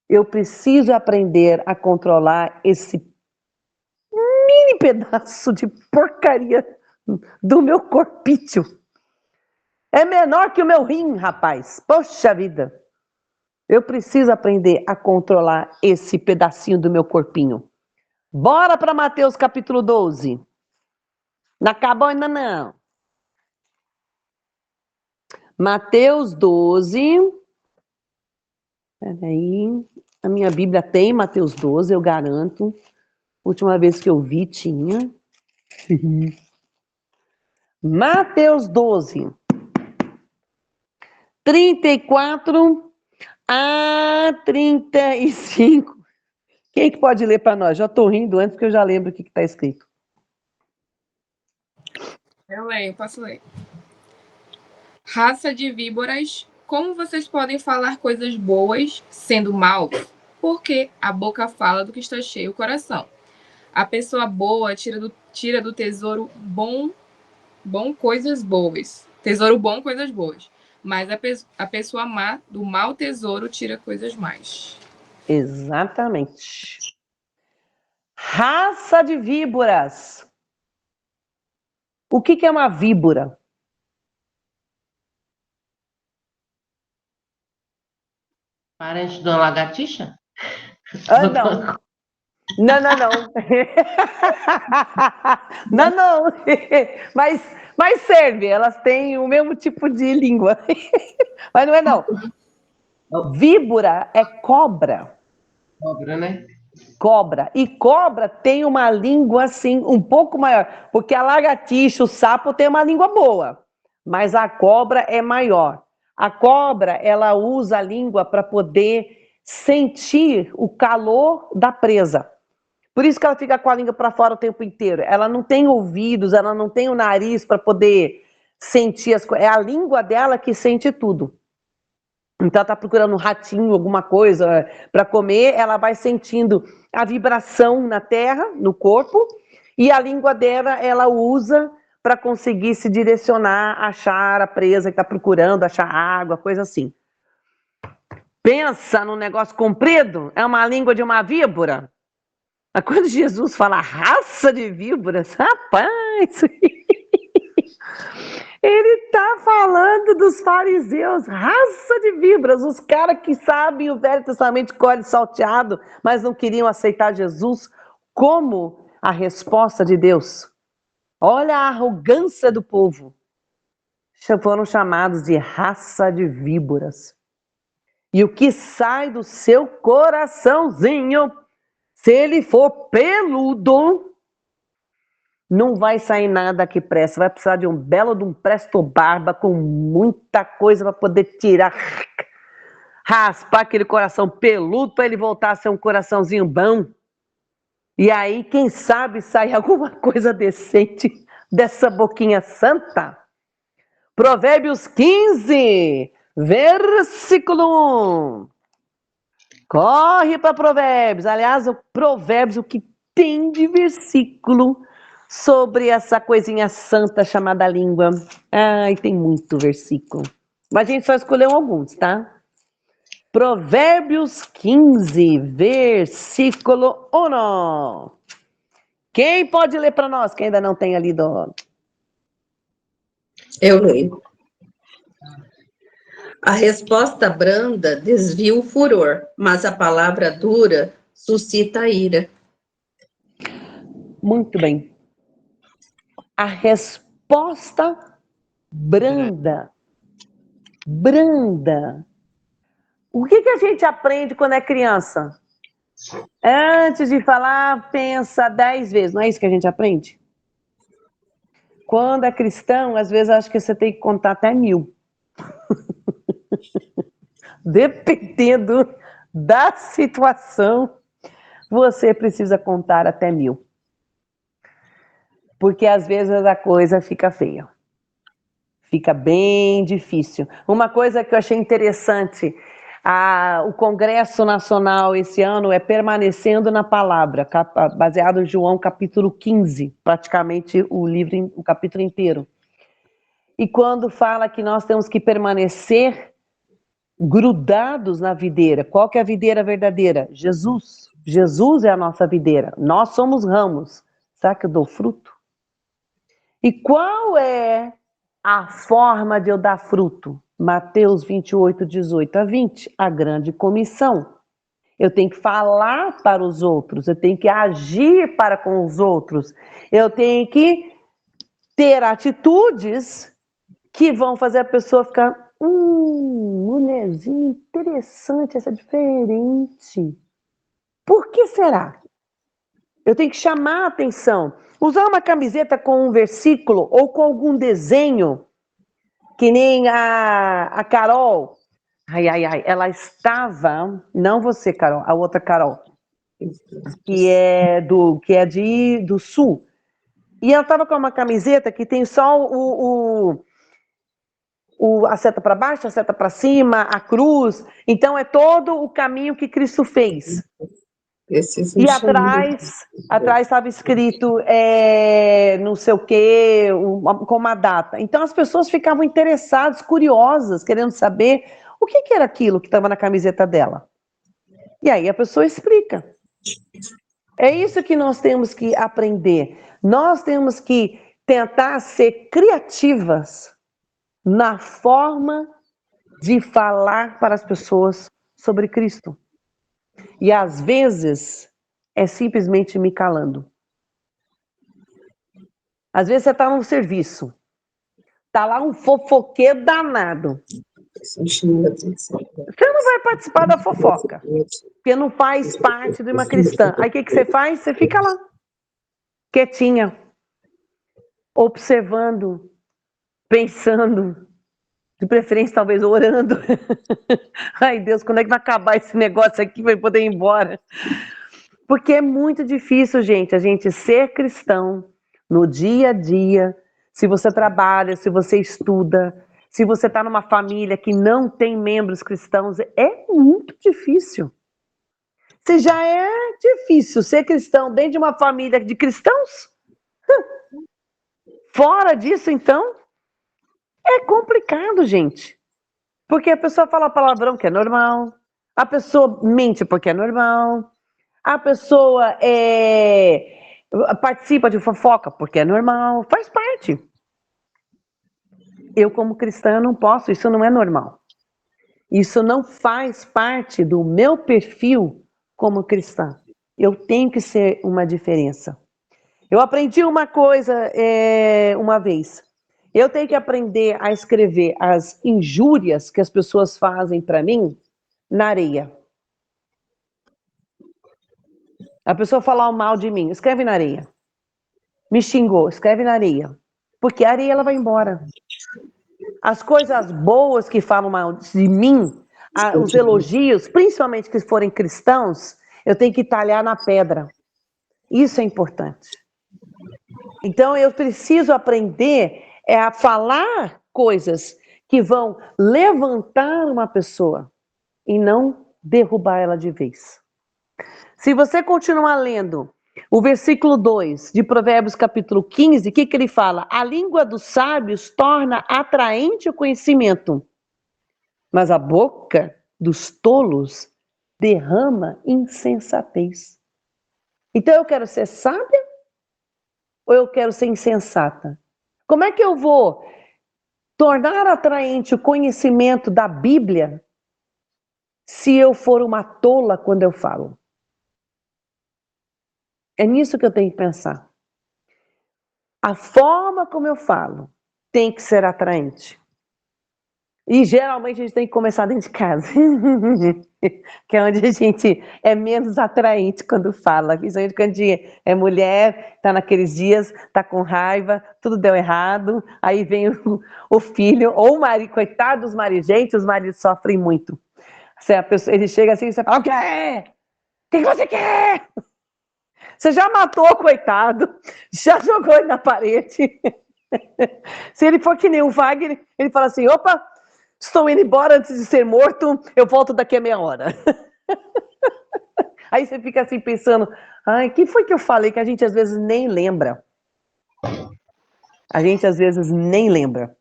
Eu preciso aprender a controlar esse mini pedaço de porcaria do meu corpício. É menor que o meu rim, rapaz. Poxa vida. Eu preciso aprender a controlar esse pedacinho do meu corpinho. Bora para Mateus capítulo 12. Não acabou ainda não. Mateus 12. Peraí. A minha Bíblia tem Mateus 12, eu garanto. Última vez que eu vi, tinha. Mateus 12. 34 a 35. Quem que pode ler para nós? Já estou rindo antes, porque eu já lembro o que está escrito. Eu leio, posso ler. Raça de víboras, como vocês podem falar coisas boas sendo maus? Porque a boca fala do que está cheio o coração. A pessoa boa tira do tesouro bom coisas boas. Tesouro bom, coisas boas. Mas a pessoa má, do mau tesouro, tira coisas más. Exatamente. Raça de víboras. O que é uma víbora? Parente de uma lagartixa? Ah, não. Não. Não. Mas serve, elas têm o mesmo tipo de língua. Mas não é não. Víbora é cobra. Cobra, né? Cobra. E cobra tem uma língua assim, um pouco maior. Porque a lagartixa, o sapo tem uma língua boa. Mas a cobra é maior. A cobra, ela usa a língua para poder sentir o calor da presa. Por isso que ela fica com a língua para fora o tempo inteiro. Ela não tem ouvidos, ela não tem o nariz para poder sentir as coisas. É a língua dela que sente tudo. Então ela está procurando um ratinho, alguma coisa para comer, ela vai sentindo a vibração na terra, no corpo, e a língua dela ela usa para conseguir se direcionar, achar a presa que está procurando, achar água, coisa assim. Pensa num negócio comprido, é uma língua de uma víbora. Mas quando Jesus fala raça de víboras, rapaz, ele está falando dos fariseus, raça de víboras, os caras que sabem o Velho Testamento de cor e salteado, mas não queriam aceitar Jesus como a resposta de Deus. Olha a arrogância do povo. Foram chamados de raça de víboras. E o que sai do seu coraçãozinho, se ele for peludo, não vai sair nada que presta. Vai precisar de um belo de um presto-barba com muita coisa para poder tirar, raspar aquele coração peludo para ele voltar a ser um coraçãozinho bom. E aí, quem sabe, sai alguma coisa decente dessa boquinha santa. Provérbios 15, versículo 1. Corre para Provérbios. Aliás, o Provérbios, o que tem de versículo sobre essa coisinha santa chamada língua. Ai, tem muito versículo. Mas a gente só escolheu alguns, tá? Provérbios 15, versículo 1. Quem pode ler para nós, que ainda não tenha lido? Eu leio. A resposta branda desvia o furor, mas a palavra dura suscita a ira. Muito bem. A resposta branda. Branda. O que a gente aprende quando é criança? Antes de falar, pensa 10 vezes. Não é isso que a gente aprende? Quando é cristão, às vezes acho que você tem que contar até 1000. Dependendo da situação, você precisa contar até 1000. Porque às vezes a coisa fica feia. Fica bem difícil. Uma coisa que eu achei interessante, o Congresso Nacional esse ano é permanecendo na palavra, baseado em João capítulo 15, praticamente o capítulo inteiro. E quando fala que nós temos que permanecer grudados na videira, qual que é a videira verdadeira? Jesus. Jesus é a nossa videira. Nós somos ramos. Será que eu dou fruto? E qual é a forma de eu dar fruto? Mateus 28, 18 a 20, a grande comissão. Eu tenho que falar para os outros, eu tenho que agir para com os outros, eu tenho que ter atitudes que vão fazer a pessoa ficar, mulherzinha interessante, essa é diferente. Por que será? Eu tenho que chamar a atenção. Usar uma camiseta com um versículo ou com algum desenho, que nem a Carol. Ela estava, não você, Carol, a outra Carol, que é do Sul. E ela estava com uma camiseta que tem só a seta para baixo, a seta para cima, a cruz. Então é todo o caminho que Cristo fez. E atrás estava escrito não sei o quê, com uma data. Então as pessoas ficavam interessadas, curiosas, querendo saber o que era aquilo que estava na camiseta dela. E aí a pessoa explica. É isso que nós temos que aprender. Nós temos que tentar ser criativas na forma de falar para as pessoas sobre Cristo. E às vezes é simplesmente me calando. Às vezes você está num serviço, está lá um fofoqueiro danado. Você não vai participar da fofoca, porque não faz parte de uma cristã. Aí o que você faz? Você fica lá, quietinha, observando, pensando, de preferência talvez orando. Ai Deus, quando é que vai acabar esse negócio aqui para eu poder ir embora? Porque é muito difícil, gente, a gente ser cristão no dia a dia. Se você trabalha, se você estuda, se você está numa família que não tem membros cristãos, é muito difícil. Se já é difícil ser cristão dentro de uma família de cristãos, fora disso, então, é complicado, gente. Porque a pessoa fala palavrão que é normal, a pessoa mente porque é normal, a pessoa participa de fofoca porque é normal, faz parte. Eu, como cristã, não posso, isso não é normal. Isso não faz parte do meu perfil como cristã. Eu tenho que ser uma diferença. Eu aprendi uma coisa uma vez. Eu tenho que aprender a escrever as injúrias que as pessoas fazem para mim na areia. A pessoa falar mal de mim, escreve na areia. Me xingou, escreve na areia. Porque a areia ela vai embora. As coisas boas que falam mal de mim, os elogios, principalmente que forem cristãos, eu tenho que talhar na pedra. Isso é importante. Então eu preciso aprender a falar coisas que vão levantar uma pessoa e não derrubar ela de vez. Se você continuar lendo o versículo 2 de Provérbios capítulo 15, o que ele fala? A língua dos sábios torna atraente o conhecimento, mas a boca dos tolos derrama insensatez. Então eu quero ser sábia ou eu quero ser insensata? Como é que eu vou tornar atraente o conhecimento da Bíblia se eu for uma tola quando eu falo? É nisso que eu tenho que pensar. A forma como eu falo tem que ser atraente. E geralmente a gente tem que começar dentro de casa. que é onde a gente é menos atraente quando fala. Principalmente quando a gente é mulher, tá naqueles dias, tá com raiva, tudo deu errado, aí vem o filho, ou o marido, coitado dos maridos, gente, os maridos sofrem muito. Ele chega assim e você fala, o quê? O que você quer? Você já matou, coitado, já jogou ele na parede. Se ele for que nem o Wagner, ele fala assim, opa, estou indo embora antes de ser morto, eu volto daqui a meia hora. Aí você fica assim pensando, ai, que foi que eu falei que a gente às vezes nem lembra? A gente às vezes nem lembra.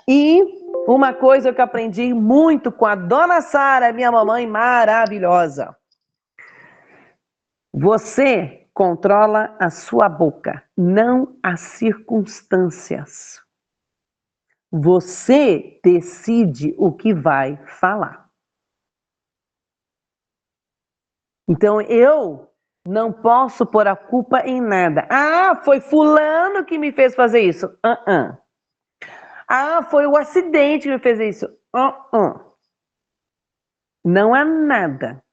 E uma coisa que eu aprendi muito com a dona Sara, minha mamãe maravilhosa. Você controla a sua boca, não as circunstâncias. Você decide o que vai falar. Então, eu não posso pôr a culpa em nada. Ah, foi fulano que me fez fazer isso. Ah, foi o acidente que me fez isso. Não há nada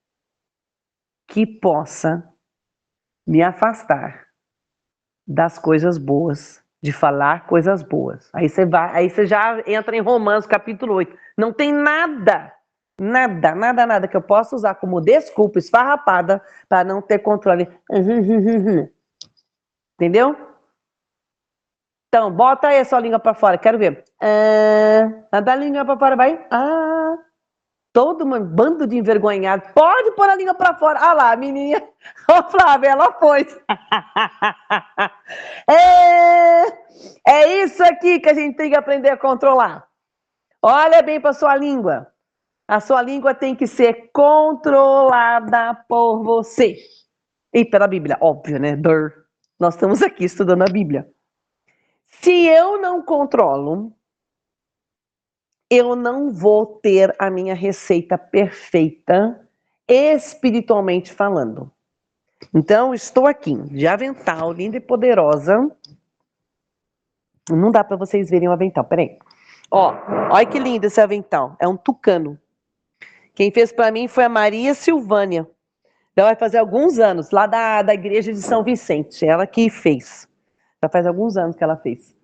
que possa me afastar das coisas boas, de falar coisas boas. Aí você já entra em Romanos capítulo 8. Não tem nada que eu possa usar como desculpa esfarrapada para não ter controle. Entendeu? Então, bota aí a sua língua para fora, quero ver. Anda a língua para fora, vai. Todo um bando de envergonhado. Pode pôr a língua para fora. Ah lá, a menininha. Ô, Flávia, ela foi. É isso aqui que a gente tem que aprender a controlar. Olha bem para sua língua. A sua língua tem que ser controlada por você. E pela Bíblia, óbvio, né? Nós estamos aqui estudando a Bíblia. Se eu não controlo, eu não vou ter a minha receita perfeita, espiritualmente falando. Então, estou aqui, de avental, linda e poderosa. Não dá para vocês verem o avental, peraí. Olha que lindo esse avental. É um tucano. Quem fez para mim foi a Maria Silvânia. Já vai fazer alguns anos, lá da igreja de São Vicente. Ela que fez. Já faz alguns anos que ela fez.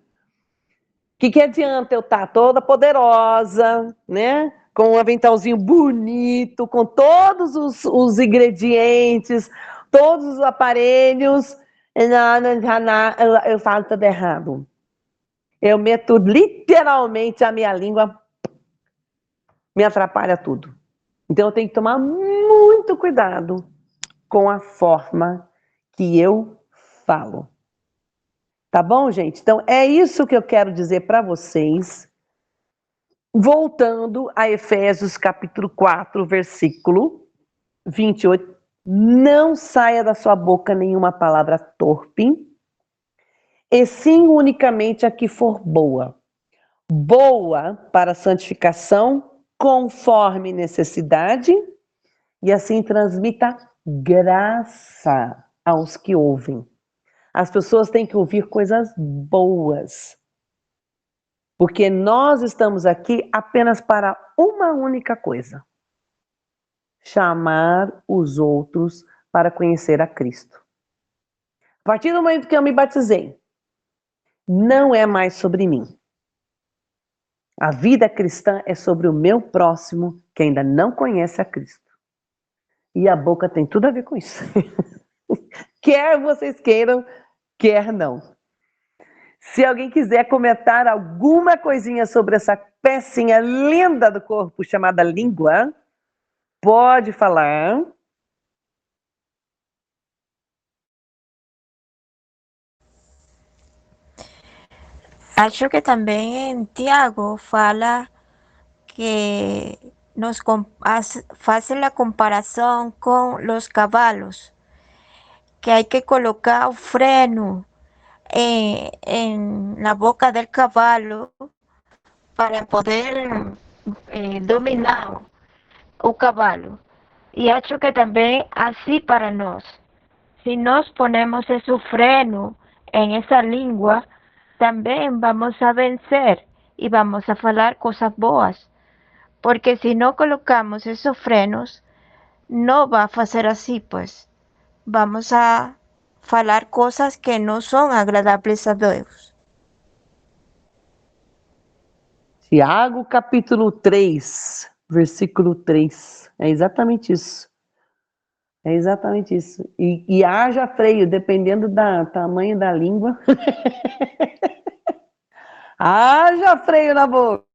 O que adianta eu estar toda poderosa, né? Com um aventalzinho bonito, com todos os ingredientes, todos os aparelhos. Eu falo tudo errado. Eu meto literalmente a minha língua, me atrapalha tudo. Então eu tenho que tomar muito cuidado com a forma que eu falo. Tá bom, gente? Então é isso que eu quero dizer para vocês. Voltando a Efésios capítulo 4, versículo 28. Não saia da sua boca nenhuma palavra torpe, e sim unicamente a que for boa. Boa para santificação, conforme necessidade, e assim transmita graça aos que ouvem. As pessoas têm que ouvir coisas boas. Porque nós estamos aqui apenas para uma única coisa: chamar os outros para conhecer a Cristo. A partir do momento que eu me batizei, não é mais sobre mim. A vida cristã é sobre o meu próximo, que ainda não conhece a Cristo. E a boca tem tudo a ver com isso. Quer vocês queiram, quer não. Se alguém quiser comentar alguma coisinha sobre essa pecinha linda do corpo chamada língua, pode falar. Acho que também em Tiago fala que hace la comparación con los caballos, que hay que colocar un freno en la boca del caballo para poder dominar o cavalo. Y acho que también así para nós. Si nos ponemos ese freno en esa lengua, también vamos a vencer y vamos a falar cosas boas. porque si no colocamos esos frenos, no va a hacer así, pues. Vamos a falar cosas que no son agradables a Deus. Tiago, capítulo 3, versículo 3. É exatamente isso. É exatamente isso. E haja freio, dependendo do tamanho da língua. Haja freio na boca.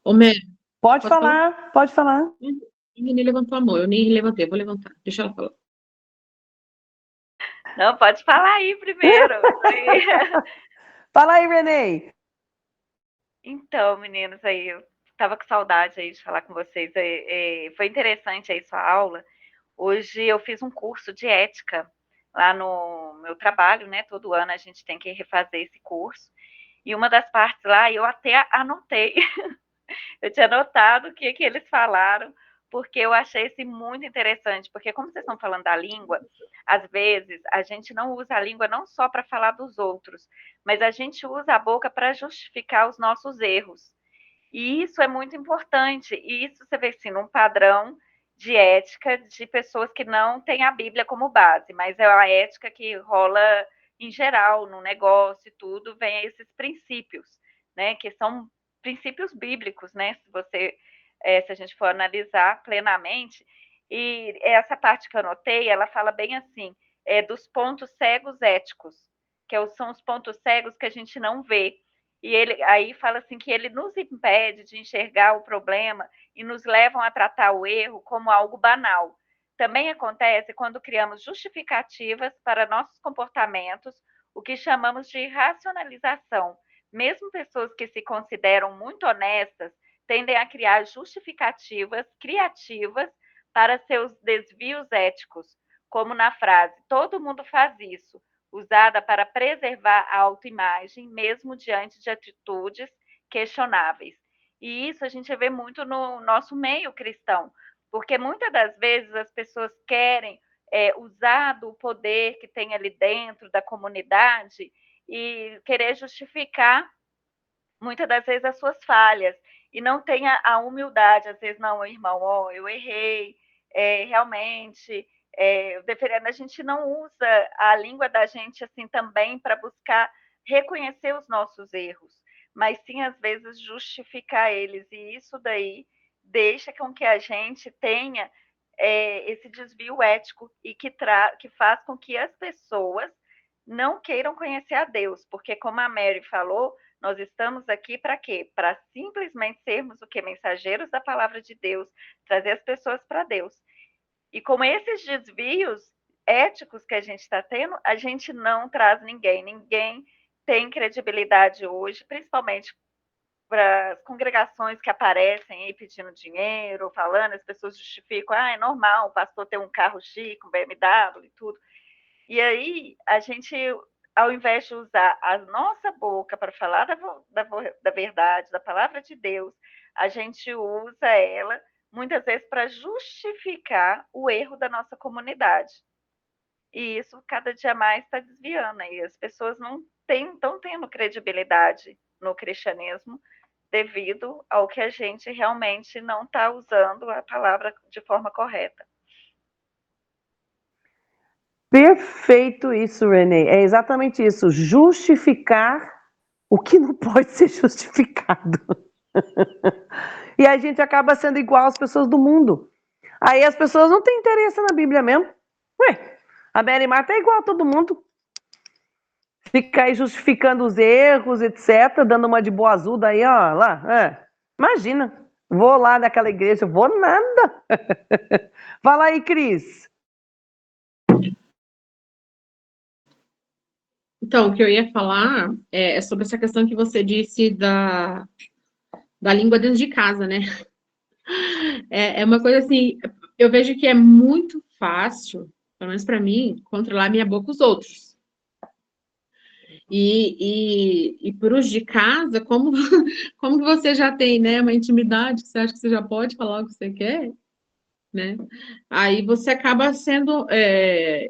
Ô, Mé, Pode pode falar? falar, pode falar. A Renê levantou a mão, eu nem levantei, vou levantar. Deixa ela falar. Não, pode falar aí primeiro. Fala aí, Renê. Então, meninos, aí eu estava com saudade aí de falar com vocês. Foi interessante aí sua aula. Hoje eu fiz um curso de ética lá no meu trabalho, né? Todo ano a gente tem que refazer esse curso. E uma das partes lá eu até anotei. Eu tinha anotado o que eles falaram, porque eu achei isso muito interessante. Porque como vocês estão falando da língua, às vezes a gente não usa a língua não só para falar dos outros, mas a gente usa a boca para justificar os nossos erros. E isso é muito importante. E isso você vê assim, num padrão de ética de pessoas que não têm a Bíblia como base, mas é a ética que rola em geral, no negócio e tudo, vem esses princípios, né? Que são princípios bíblicos, né? Se a gente for analisar plenamente. E essa parte que eu anotei, ela fala bem assim, dos pontos cegos éticos, são os pontos cegos que a gente não vê. E ele aí fala assim que ele nos impede de enxergar o problema e nos levam a tratar o erro como algo banal. Também acontece quando criamos justificativas para nossos comportamentos, o que chamamos de racionalização. Mesmo pessoas que se consideram muito honestas tendem a criar justificativas criativas para seus desvios éticos, como na frase "todo mundo faz isso", usada para preservar a autoimagem, mesmo diante de atitudes questionáveis. E isso a gente vê muito no nosso meio cristão, porque muitas das vezes as pessoas querem usar do poder que tem ali dentro da comunidade e querer justificar, muitas das vezes, as suas falhas, e não tem a humildade, às vezes, não, irmão, eu errei, realmente, a gente não usa a língua da gente assim também para buscar reconhecer os nossos erros, mas sim, às vezes, justificar eles, e isso daí deixa com que a gente tenha esse desvio ético e que faz com que as pessoas não queiram conhecer a Deus, porque como a Mary falou, nós estamos aqui para quê? Para simplesmente sermos o quê? Mensageiros da palavra de Deus, trazer as pessoas para Deus. E com esses desvios éticos que a gente está tendo, a gente não traz ninguém. Ninguém tem credibilidade hoje, principalmente para as congregações que aparecem aí pedindo dinheiro, falando, as pessoas justificam, é normal, o pastor ter um carro chique, um BMW e tudo. E aí, a gente, ao invés de usar a nossa boca para falar da verdade, da palavra de Deus, a gente usa ela, muitas vezes, para justificar o erro da nossa comunidade. E isso, cada dia mais, está desviando. E as pessoas não estão tendo credibilidade no cristianismo devido ao que a gente realmente não está usando a palavra de forma correta. Perfeito isso, Renê. É exatamente isso. Justificar o que não pode ser justificado. E a gente acaba sendo igual às pessoas do mundo. Aí as pessoas não têm interesse na Bíblia mesmo. Ué, a Mary Marta é igual a todo mundo. Fica aí justificando os erros, etc., dando uma de boa azul daí, ó, lá. Imagina, vou lá naquela igreja, vou nada. Fala aí, Cris. Então, o que eu ia falar é sobre essa questão que você disse da língua dentro de casa, né? É uma coisa assim, eu vejo que é muito fácil, pelo menos para mim, controlar minha boca os outros. E para os de casa, como você já tem, né, uma intimidade, que você acha que você já pode falar o que você quer, né? Aí você acaba sendo,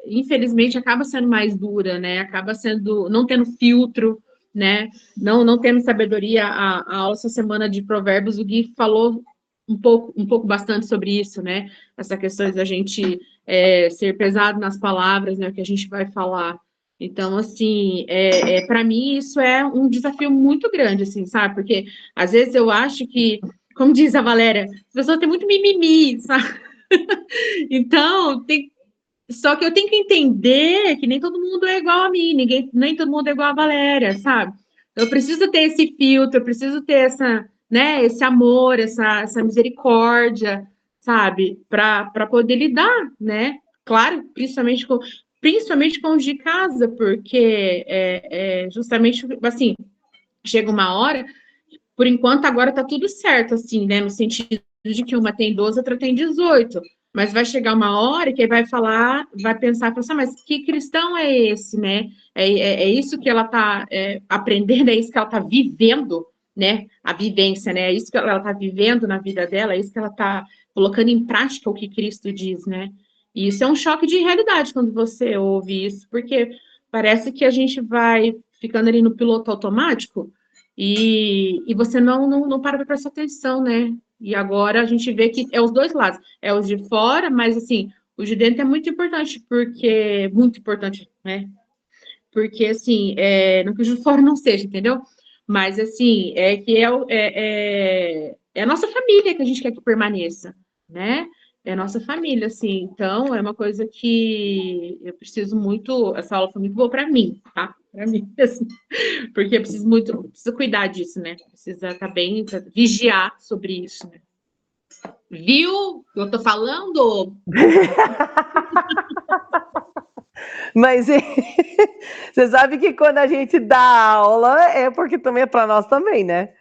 infelizmente, acaba sendo mais dura, né? Acaba sendo, não tendo filtro, né? Não tendo sabedoria. A aula essa semana de Provérbios, o Gui falou um pouco bastante sobre isso, né? Essa questão da gente ser pesado nas palavras, né? O que a gente vai falar. Então, assim, para mim isso é um desafio muito grande, assim, sabe? Porque às vezes eu acho que, como diz a Valéria, as pessoas têm muito mimimi, sabe? Então, só que eu tenho que entender que nem todo mundo é igual a mim, nem todo mundo é igual a Valéria, sabe? Eu preciso ter esse filtro, eu preciso ter esse amor, essa misericórdia, sabe? Para poder lidar, né? Claro, principalmente com os de casa, porque justamente assim, chega uma hora, por enquanto agora tá tudo certo, assim, né? No sentido de que uma tem 12, outra tem 18. Mas vai chegar uma hora que vai falar, vai pensar assim, mas que cristão é esse, né? É isso que ela está aprendendo, é isso que ela está vivendo, né? A vivência, né? É isso que ela está vivendo na vida dela, é isso que ela está colocando em prática o que Cristo diz, né? E isso é um choque de realidade quando você ouve isso, porque parece que a gente vai ficando ali no piloto automático e você não para prestar atenção, né? E agora a gente vê que é os dois lados, é os de fora, mas assim, o de dentro é muito importante, né? Porque assim, não que o de fora não seja, entendeu? Mas assim, é a nossa família que a gente quer que permaneça, né? É a nossa família, assim. Então, é uma coisa que eu preciso muito. Essa aula foi muito boa para mim, tá? Para mim, assim, porque eu preciso cuidar disso, né? Precisa estar bem, vigiar sobre isso, né? Viu? Eu tô falando? Mas você sabe que quando a gente dá aula é porque também é para nós também, né?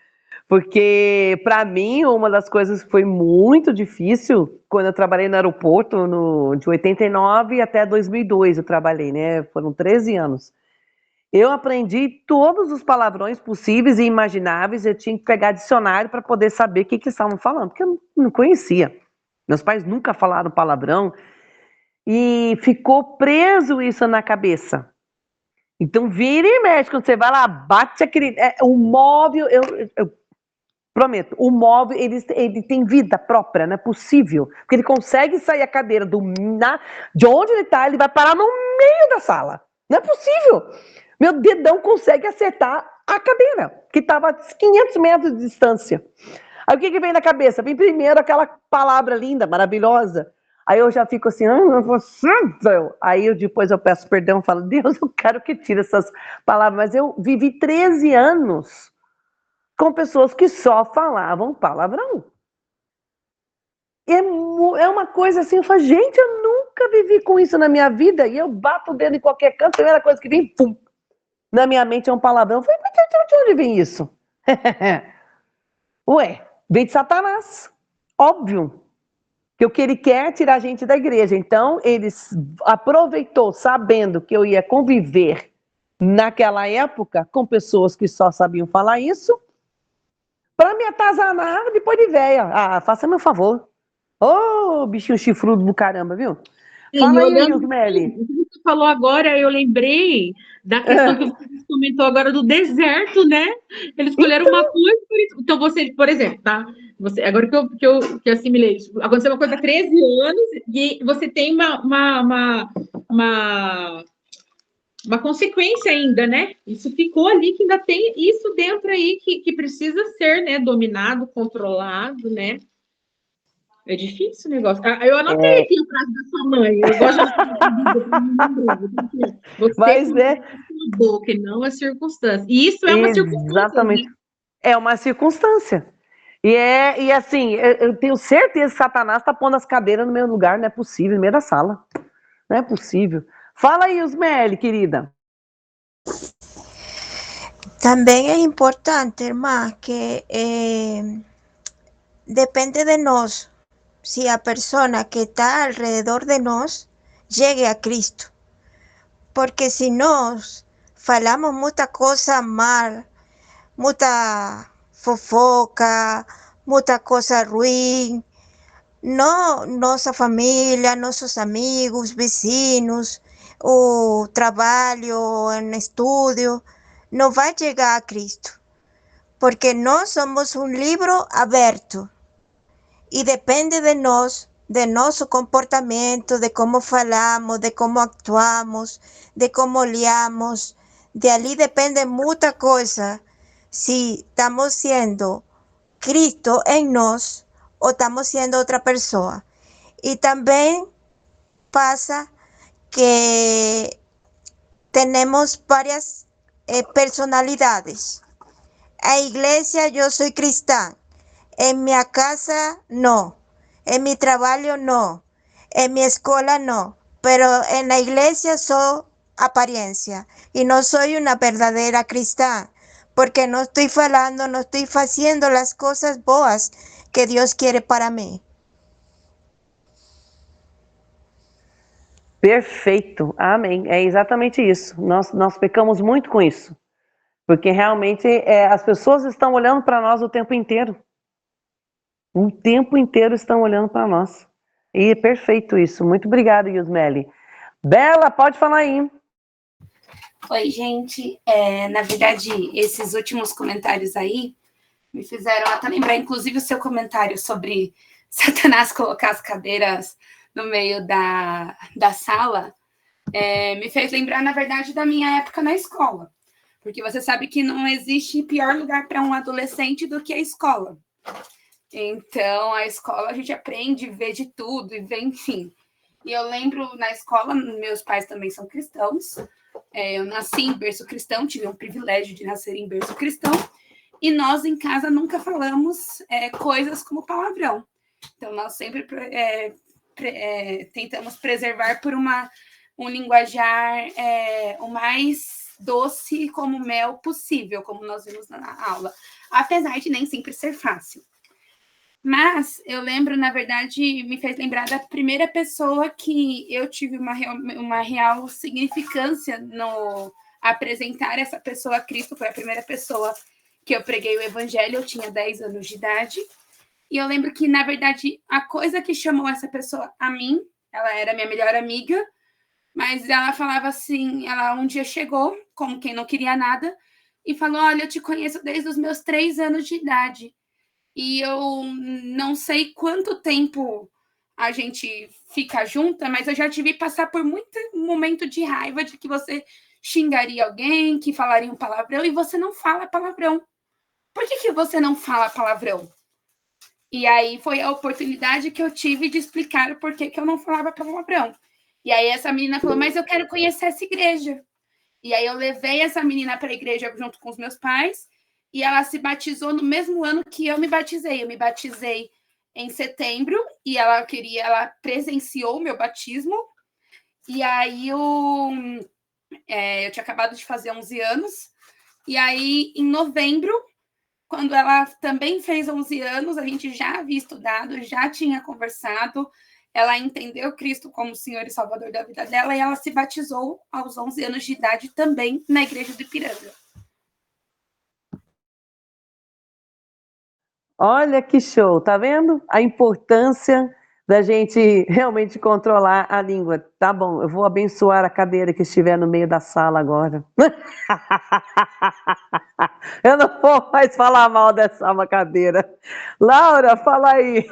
Porque para mim uma das coisas que foi muito difícil quando eu trabalhei no aeroporto de 89 até 2002 eu trabalhei, né? Foram 13 anos. Eu aprendi todos os palavrões possíveis e imagináveis. Eu tinha que pegar dicionário para poder saber o que estavam falando, porque eu não conhecia. Meus pais nunca falaram palavrão e ficou preso isso na cabeça. Então, vira e mexe, quando você vai lá, bate aquele. O móvel, eu prometo, o móvel ele tem vida própria, não é possível. Porque ele consegue sair a cadeira de onde ele está, ele vai parar no meio da sala. Não é possível. Meu dedão consegue acertar a cadeira, que estava a 500 metros de distância. Aí o que vem na cabeça? Vem primeiro aquela palavra linda, maravilhosa. Aí eu já fico assim, aí depois eu peço perdão, falo, Deus, eu quero que tire essas palavras. Mas eu vivi 13 anos com pessoas que só falavam palavrão. É uma coisa assim, eu falo, gente, eu nunca vivi com isso na minha vida, e eu bato o dedo em qualquer canto, a primeira coisa que vem, pum, na minha mente é um palavrão. Eu falei, mas de onde vem isso? Ué, vem de Satanás, óbvio. Que o que ele quer é tirar a gente da igreja. Então, eles aproveitou, sabendo que eu ia conviver naquela época com pessoas que só sabiam falar isso, para me atazanar depois de véia. Ah, faça meu favor. Ô, bichinho chifrudo do caramba, viu? Sim, Fala aí, olhando Yusmeli. o que você falou agora, eu lembrei da questão que você comentou agora do deserto, né? Eles escolheram uma coisa, então você, por exemplo, tá? Você, agora que eu assimilei, aconteceu uma coisa há 13 anos e você tem uma consequência ainda, né? Isso ficou ali, que ainda tem isso dentro aí que precisa ser, né, dominado, controlado, né? É difícil o negócio. Eu anotei aqui a frase da sua mãe. Eu gosto de você Mas a boca e não a circunstância. E isso é uma circunstância, exatamente. né? É uma circunstância. E assim, eu tenho certeza que Satanás está pondo as cadeiras no meu lugar, não é possível, no meio da sala. Não é possível. Fala aí, Yusmeli, querida. También es importante, hermano, que depende de nos si la persona que está alrededor de nos llegue a Cristo. Porque si nos falamos mucha cosa mal, mucha fofoca, mucha cosa ruin, não nossa família, nossos amigos, vizinhos, o trabalho, em estudo, não vai chegar a Cristo, porque nós somos um livro aberto e depende de nós, de nosso comportamento, de como falamos, de como actuamos, de como olhamos. De ali depende muita coisa. Se estamos sendo Cristo en nos o estamos siendo otra persona. Y también pasa que tenemos varias personalidades. En iglesia yo soy cristiana, en mi casa no, en mi trabajo no, en mi escuela no, pero en la iglesia soy apariencia y no soy una verdadera cristiana, porque no estoy falando, no estoy haciendo las cosas boas que Dios quiere para mí. Perfeito, amém. É exatamente isso. Nós pecamos muito com isso, porque realmente as pessoas estão olhando para nós o tempo inteiro. O tempo inteiro estão olhando para nós. E é perfeito isso. Muito obrigada, Yusmeli. Bela, pode falar aí. Oi, gente. Na verdade, esses últimos comentários aí me fizeram até lembrar, inclusive, o seu comentário sobre Satanás colocar as cadeiras no meio da sala, me fez lembrar, na verdade, da minha época na escola. Porque você sabe que não existe pior lugar para um adolescente do que a escola. Então, a escola a gente aprende, vê de tudo, e vê, enfim. E eu lembro, na escola, meus pais também são cristãos, eu nasci em berço cristão, tive um privilégio de nascer em berço cristão, e nós em casa nunca falamos coisas como palavrão. Então, nós sempre tentamos preservar por um linguajar o mais doce como mel possível, como nós vimos na aula, apesar de nem sempre ser fácil. Mas eu lembro, na verdade, me fez lembrar da primeira pessoa que eu tive uma real significância no apresentar essa pessoa a Cristo. Foi a primeira pessoa que eu preguei o evangelho, eu tinha 10 anos de idade. E eu lembro que, na verdade, a coisa que chamou essa pessoa a mim, ela era minha melhor amiga, mas ela falava assim, ela um dia chegou, como quem não queria nada, e falou, olha, eu te conheço desde os meus 3 anos de idade. E eu não sei quanto tempo a gente fica junta, mas eu já tive que passar por muito momento de raiva de que você xingaria alguém, que falaria um palavrão, e você não fala palavrão. Por que você não fala palavrão? E aí foi a oportunidade que eu tive de explicar o porquê que eu não falava palavrão. E aí essa menina falou, mas eu quero conhecer essa igreja. E aí eu levei essa menina para a igreja junto com os meus pais, e ela se batizou no mesmo ano que eu me batizei. Eu me batizei em setembro, e ela presenciou o meu batismo. E aí eu tinha acabado de fazer 11 anos. E aí, em novembro, quando ela também fez 11 anos, a gente já havia estudado, já tinha conversado, ela entendeu Cristo como Senhor e Salvador da vida dela, e ela se batizou aos 11 anos de idade também na igreja do Ipiranga. Olha que show, tá vendo? A importância da gente realmente controlar a língua. Tá bom, eu vou abençoar a cadeira que estiver no meio da sala agora. Eu não vou mais falar mal dessa uma cadeira. Laura, fala aí.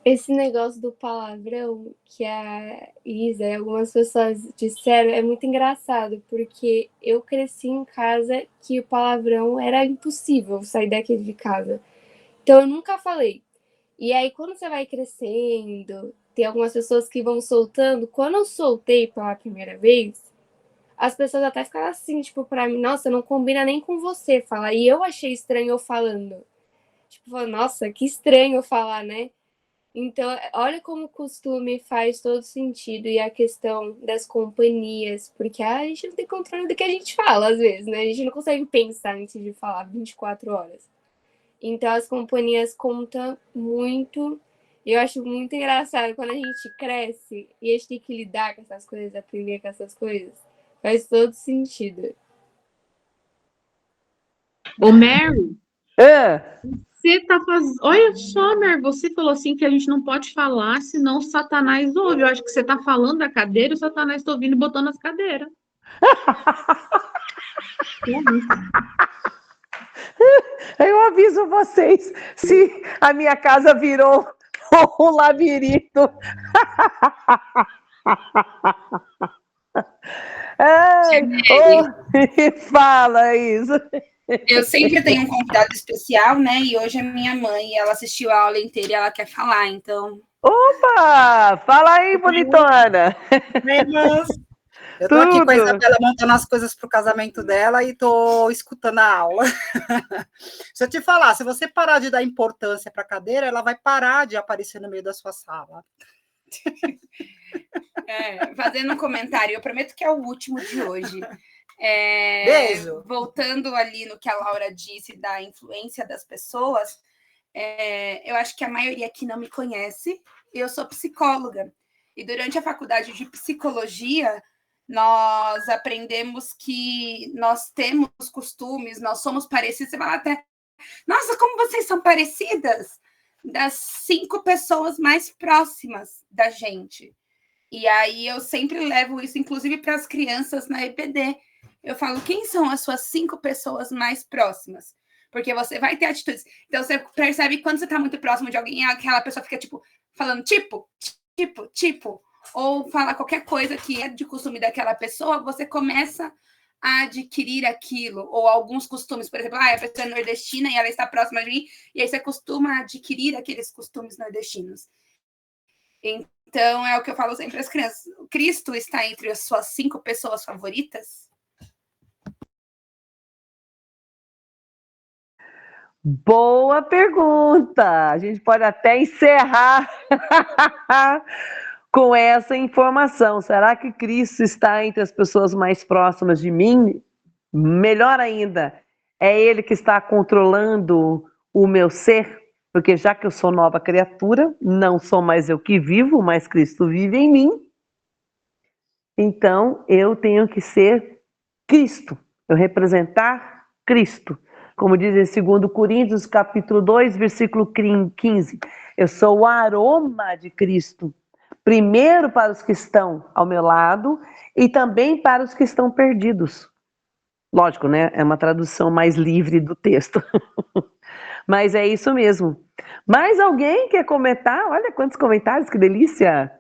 Esse negócio do palavrão que a Isa e algumas pessoas disseram é muito engraçado, porque eu cresci em casa que o palavrão era impossível sair daquele de casa. Então eu nunca falei. E aí quando você vai crescendo, tem algumas pessoas que vão soltando. Quando eu soltei pela primeira vez, as pessoas até ficaram assim, tipo, pra mim, nossa, não combina nem com você falar. E eu achei estranho eu falando. Tipo, nossa, que estranho eu falar, né? Então, olha como o costume faz todo sentido, e a questão das companhias, porque a gente não tem controle do que a gente fala, às vezes, né? A gente não consegue pensar antes de falar 24 horas. Então, as companhias contam muito, e eu acho muito engraçado quando a gente cresce e a gente tem que lidar com essas coisas, aprender com essas coisas. Faz todo sentido. Ô, Mary, Você tá fazendo. Olha só, Mer, você falou assim que a gente não pode falar, senão o Satanás ouve. Eu acho que você tá falando da cadeira e o Satanás tá ouvindo e botando as cadeiras. Eu aviso vocês, se a minha casa virou um labirinto. Ai, fala isso. Eu sempre tenho um convidado especial, né? E hoje é minha mãe, ela assistiu a aula inteira e ela quer falar, então. Opa! Fala aí, bonitona! Irmãs, eu tô aqui com a Isabela montando as coisas para o casamento dela e tô escutando a aula. Se eu te falar, se você parar de dar importância para a cadeira, ela vai parar de aparecer no meio da sua sala. Fazendo um comentário, eu prometo que é o último de hoje. Beijo. Voltando ali no que a Laura disse da influência das pessoas, eu acho que a maioria aqui não me conhece. Eu sou psicóloga e durante a faculdade de psicologia nós aprendemos que nós temos costumes, nós somos parecidos. Você fala até, nossa, como vocês são parecidas? Das 5 pessoas mais próximas da gente. E aí eu sempre levo isso, inclusive para as crianças na EPD. Eu falo, quem são as suas 5 pessoas mais próximas? Porque você vai ter atitudes. Então, você percebe que quando você está muito próximo de alguém, aquela pessoa fica, falando tipo, ou fala qualquer coisa que é de costume daquela pessoa, você começa a adquirir aquilo, ou alguns costumes, por exemplo, a pessoa é nordestina e ela está próxima de mim, e aí você costuma adquirir aqueles costumes nordestinos. Então, é o que eu falo sempre para as crianças. Cristo está entre as suas 5 pessoas favoritas? Boa pergunta! A gente pode até encerrar com essa informação. Será que Cristo está entre as pessoas mais próximas de mim? Melhor ainda, é Ele que está controlando o meu ser? Porque já que eu sou nova criatura, não sou mais eu que vivo, mas Cristo vive em mim. Então, eu tenho que ser Cristo, eu representar Cristo. Como diz em 2 Coríntios, capítulo 2, versículo 15. Eu sou o aroma de Cristo. Primeiro para os que estão ao meu lado e também para os que estão perdidos. Lógico, né? É uma tradução mais livre do texto. Mas é isso mesmo. Mais alguém quer comentar? Olha quantos comentários, que delícia!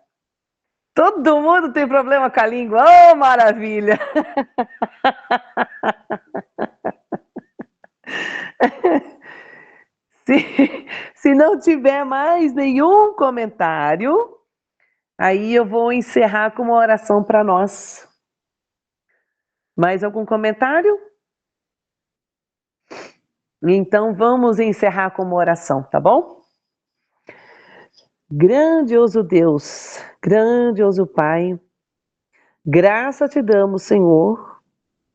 Todo mundo tem problema com a língua. Oh, maravilha! Se não tiver mais nenhum comentário, aí eu vou encerrar com uma oração para nós. Mais algum comentário? Então vamos encerrar com uma oração, tá bom? Grandioso Deus, grandioso Pai, graça te damos, Senhor,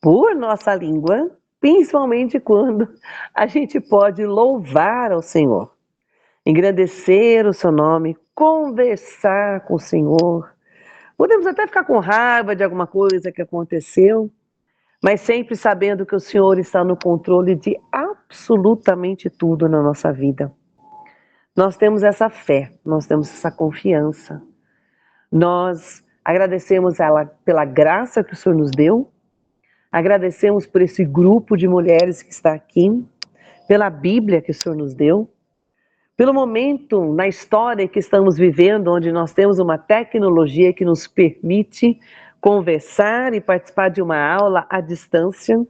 por nossa língua, principalmente quando a gente pode louvar ao Senhor, engrandecer o seu nome, conversar com o Senhor. Podemos até ficar com raiva de alguma coisa que aconteceu, mas sempre sabendo que o Senhor está no controle de absolutamente tudo na nossa vida. Nós temos essa fé, nós temos essa confiança. Nós agradecemos ela pela graça que o Senhor nos deu, agradecemos por esse grupo de mulheres que está aqui, pela Bíblia que o Senhor nos deu, pelo momento na história que estamos vivendo, onde nós temos uma tecnologia que nos permite conversar e participar de uma aula à distância.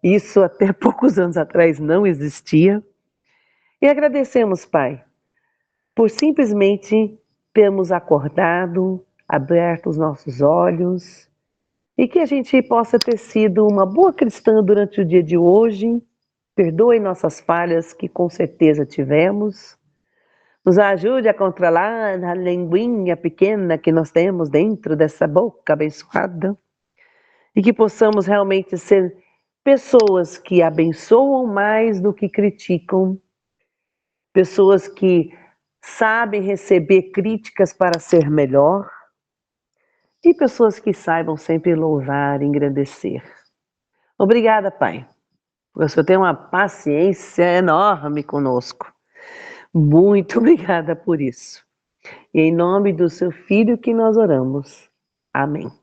Isso até poucos anos atrás não existia. E agradecemos, Pai, por simplesmente termos acordado, aberto os nossos olhos, e que a gente possa ter sido uma boa cristã durante o dia de hoje. Perdoe nossas falhas, que com certeza tivemos. Nos ajude a controlar a linguinha pequena que nós temos dentro dessa boca abençoada. E que possamos realmente ser pessoas que abençoam mais do que criticam. Pessoas que sabem receber críticas para ser melhor. E pessoas que saibam sempre louvar e engrandecer. Obrigada, Pai. O Senhor tem uma paciência enorme conosco. Muito obrigada por isso. E em nome do seu Filho que nós oramos. Amém.